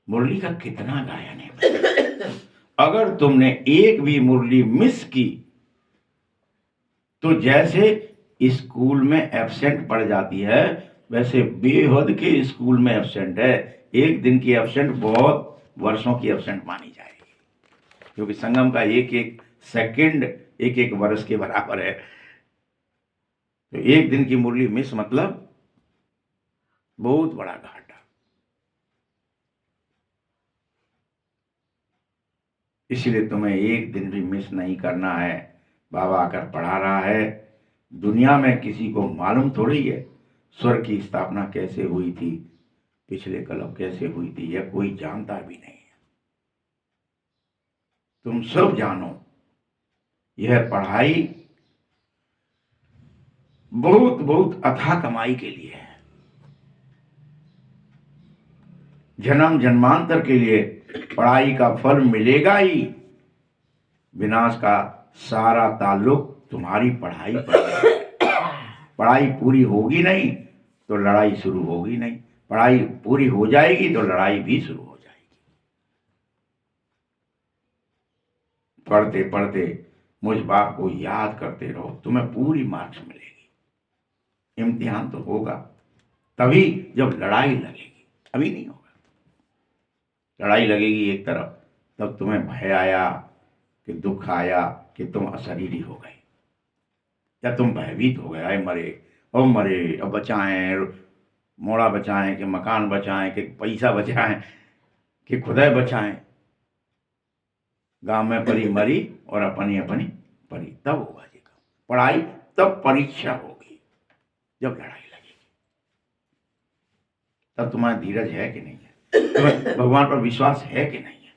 मुरली का कितना गायन है। अगर तुमने एक भी मुरली मिस की तो जैसे स्कूल में एब्सेंट पड़ जाती है, वैसे बेहद के स्कूल में एब्सेंट है। एक दिन की एब्सेंट बहुत वर्षों की एब्सेंट मानी जाएगी, क्योंकि संगम का एक एक सेकंड एक एक वर्ष के बराबर है। तो एक दिन की मुरली मिस मतलब बहुत बड़ा घाटा। इसलिए तुम्हें एक दिन भी मिस नहीं करना है। बाबा आकर पढ़ा रहा है। दुनिया में किसी को मालूम थोड़ी है स्वर्ग की स्थापना कैसे हुई थी, पिछले कल्प कैसे हुई थी, यह कोई जानता भी नहीं है। तुम सब जानो। यह पढ़ाई बहुत बहुत अथाह कमाई के लिए है, जन्म जन्मांतर के लिए पढ़ाई का फल मिलेगा ही। विनाश का सारा ताल्लुक तुम्हारी पढ़ाई पर है। पढ़ाई पूरी होगी नहीं तो लड़ाई शुरू होगी नहीं, पढ़ाई पूरी हो जाएगी तो लड़ाई भी शुरू हो जाएगी। पढ़ते पढ़ते मुझ बाप को याद करते रहो, तुम्हें पूरी मार्क्स मिलेगी। इम्तिहान तो होगा तभी जब लड़ाई लगेगी, अभी नहीं होगा। लड़ाई लगेगी एक तरफ, तब तुम्हें भय आया कि दुख आया कि तुम अशरीरी हो गए, या तुम भयभीत हो गए, आए मरे और मरे, अब बचाएं, मोड़ा बचाएं कि मकान बचाएं कि पैसा बचाएं कि खुदा बचाएं। गांव में परी मरी और अपनी अपनी परी, तब होगा जी का पढ़ाई। तब परीक्षा होगी जब लड़ाई लगेगी। तब तुम्हारा धीरज है कि नहीं है, तुम्हें भगवान पर विश्वास है कि नहीं है।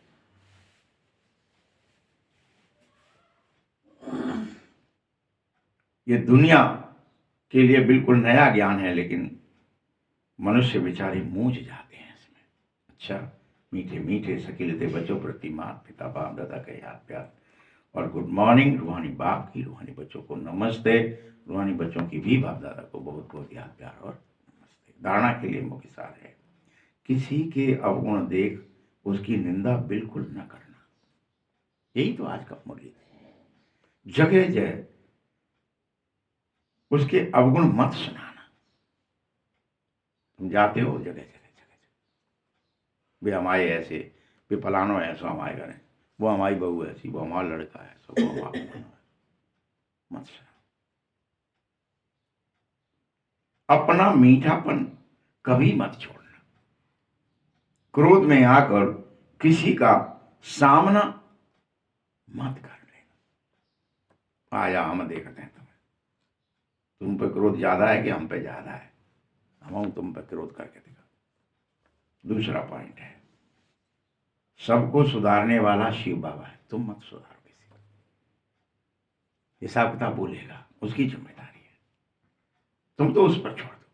ये दुनिया के लिए बिल्कुल नया ज्ञान है, लेकिन मनुष्य बेचारे मूझ जाते हैं इसमें। अच्छा, मीठे मीठे सकीलते बच्चों प्रति माता पिता बाप दादा का याद प्यार, और गुड मॉर्निंग रूहानी बाप की, रूहानी बच्चों को नमस्ते, रूहानी बच्चों की भी बाप दादा को बहुत बहुत याद प्यार और नमस्ते। धारणा के लिए मुख्य सार है, किसी के अवगुण देख उसकी निंदा बिल्कुल न करना। यही तो आज का मुरली है। जगह जगह उसके अवगुण मत सुनाना। तुम जाते हो जगह जगह वे हमारे ऐसे, वे फलानो ऐसा हमारे घर है, वो हमारी बहू ऐसी, वो हमारा लड़का है, सब वो हमारा फलाना है। मत सुना। अपना मीठापन कभी मत छोड़ना। क्रोध में आकर किसी का सामना मत कर लेना। आया हम देखते हैं तुम्हें, तुम पे क्रोध ज्यादा है कि हम पे ज्यादा है, हम तुम पे क्रोध करके दिखा। दूसरा पॉइंट है, सबको सुधारने वाला शिव बाबा है, तुम मत सुधारो किसी को। हिसाब किताब बोलेगा, उसकी जिम्मेदारी है, तुम तो उस पर छोड़ दो।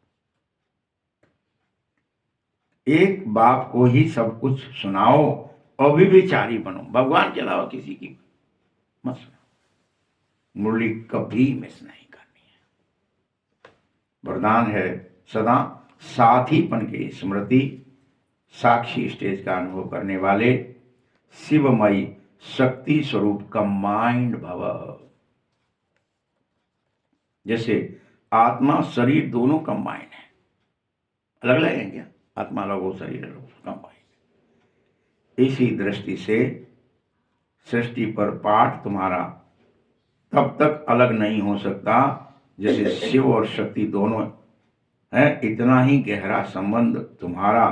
एक बाप को ही सब कुछ सुनाओ, अविचारी बनो, भगवान के अलावा किसी की मत सुनाओ। मुरली कभी मिस नहीं करनी है। वरदान है सदा साथीपन की स्मृति, साक्षी स्टेज का अनुभव करने वाले, शिवमयी शक्ति स्वरूप कंबाइंड भव। जैसे आत्मा शरीर दोनों कंबाइंड है, अलग अलग है क्या? आत्मा अलग हो, शरीर अलग हो, कंबाइंड। इसी दृष्टि से सृष्टि पर पाठ तुम्हारा तब तक अलग नहीं हो सकता जैसे शिव और शक्ति दोनों है। इतना ही गहरा संबंध तुम्हारा,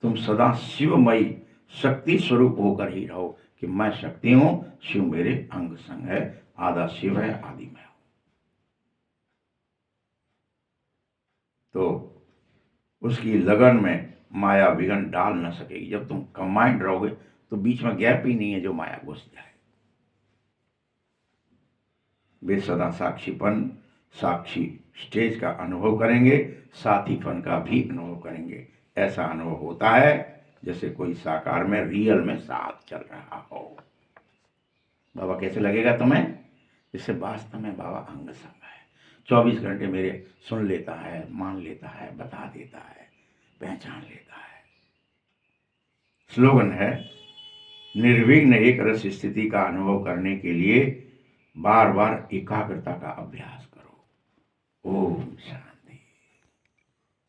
तुम सदा शिवमयी शक्ति स्वरूप होकर ही रहो कि मैं शक्ति हूं, शिव मेरे अंग संग है, आधा शिव है आदि मैं हूं। तो उसकी लगन में माया विघन डाल न सकेगी। जब तुम कंबाइंड रहोगे तो बीच में गैप ही नहीं है जो माया घुस जाए। वे सदा साक्षीपन, साक्षी स्टेज का अनुभव करेंगे, साथीपन का भी अनुभव करेंगे। ऐसा अनुभव होता है जैसे कोई साकार में, रियल में साथ चल रहा हो। बाबा कैसे लगेगा तुम्हें? जैसे वास्तव में बाबा अंग संग है, 24 घंटे मेरे सुन लेता है, मान लेता है, बता देता है, पहचान लेता है। स्लोगन है, निर्विघ्न एक रस स्थिति का अनुभव करने के लिए बार बार एकाग्रता का अभ्यास करो। ओम शांति।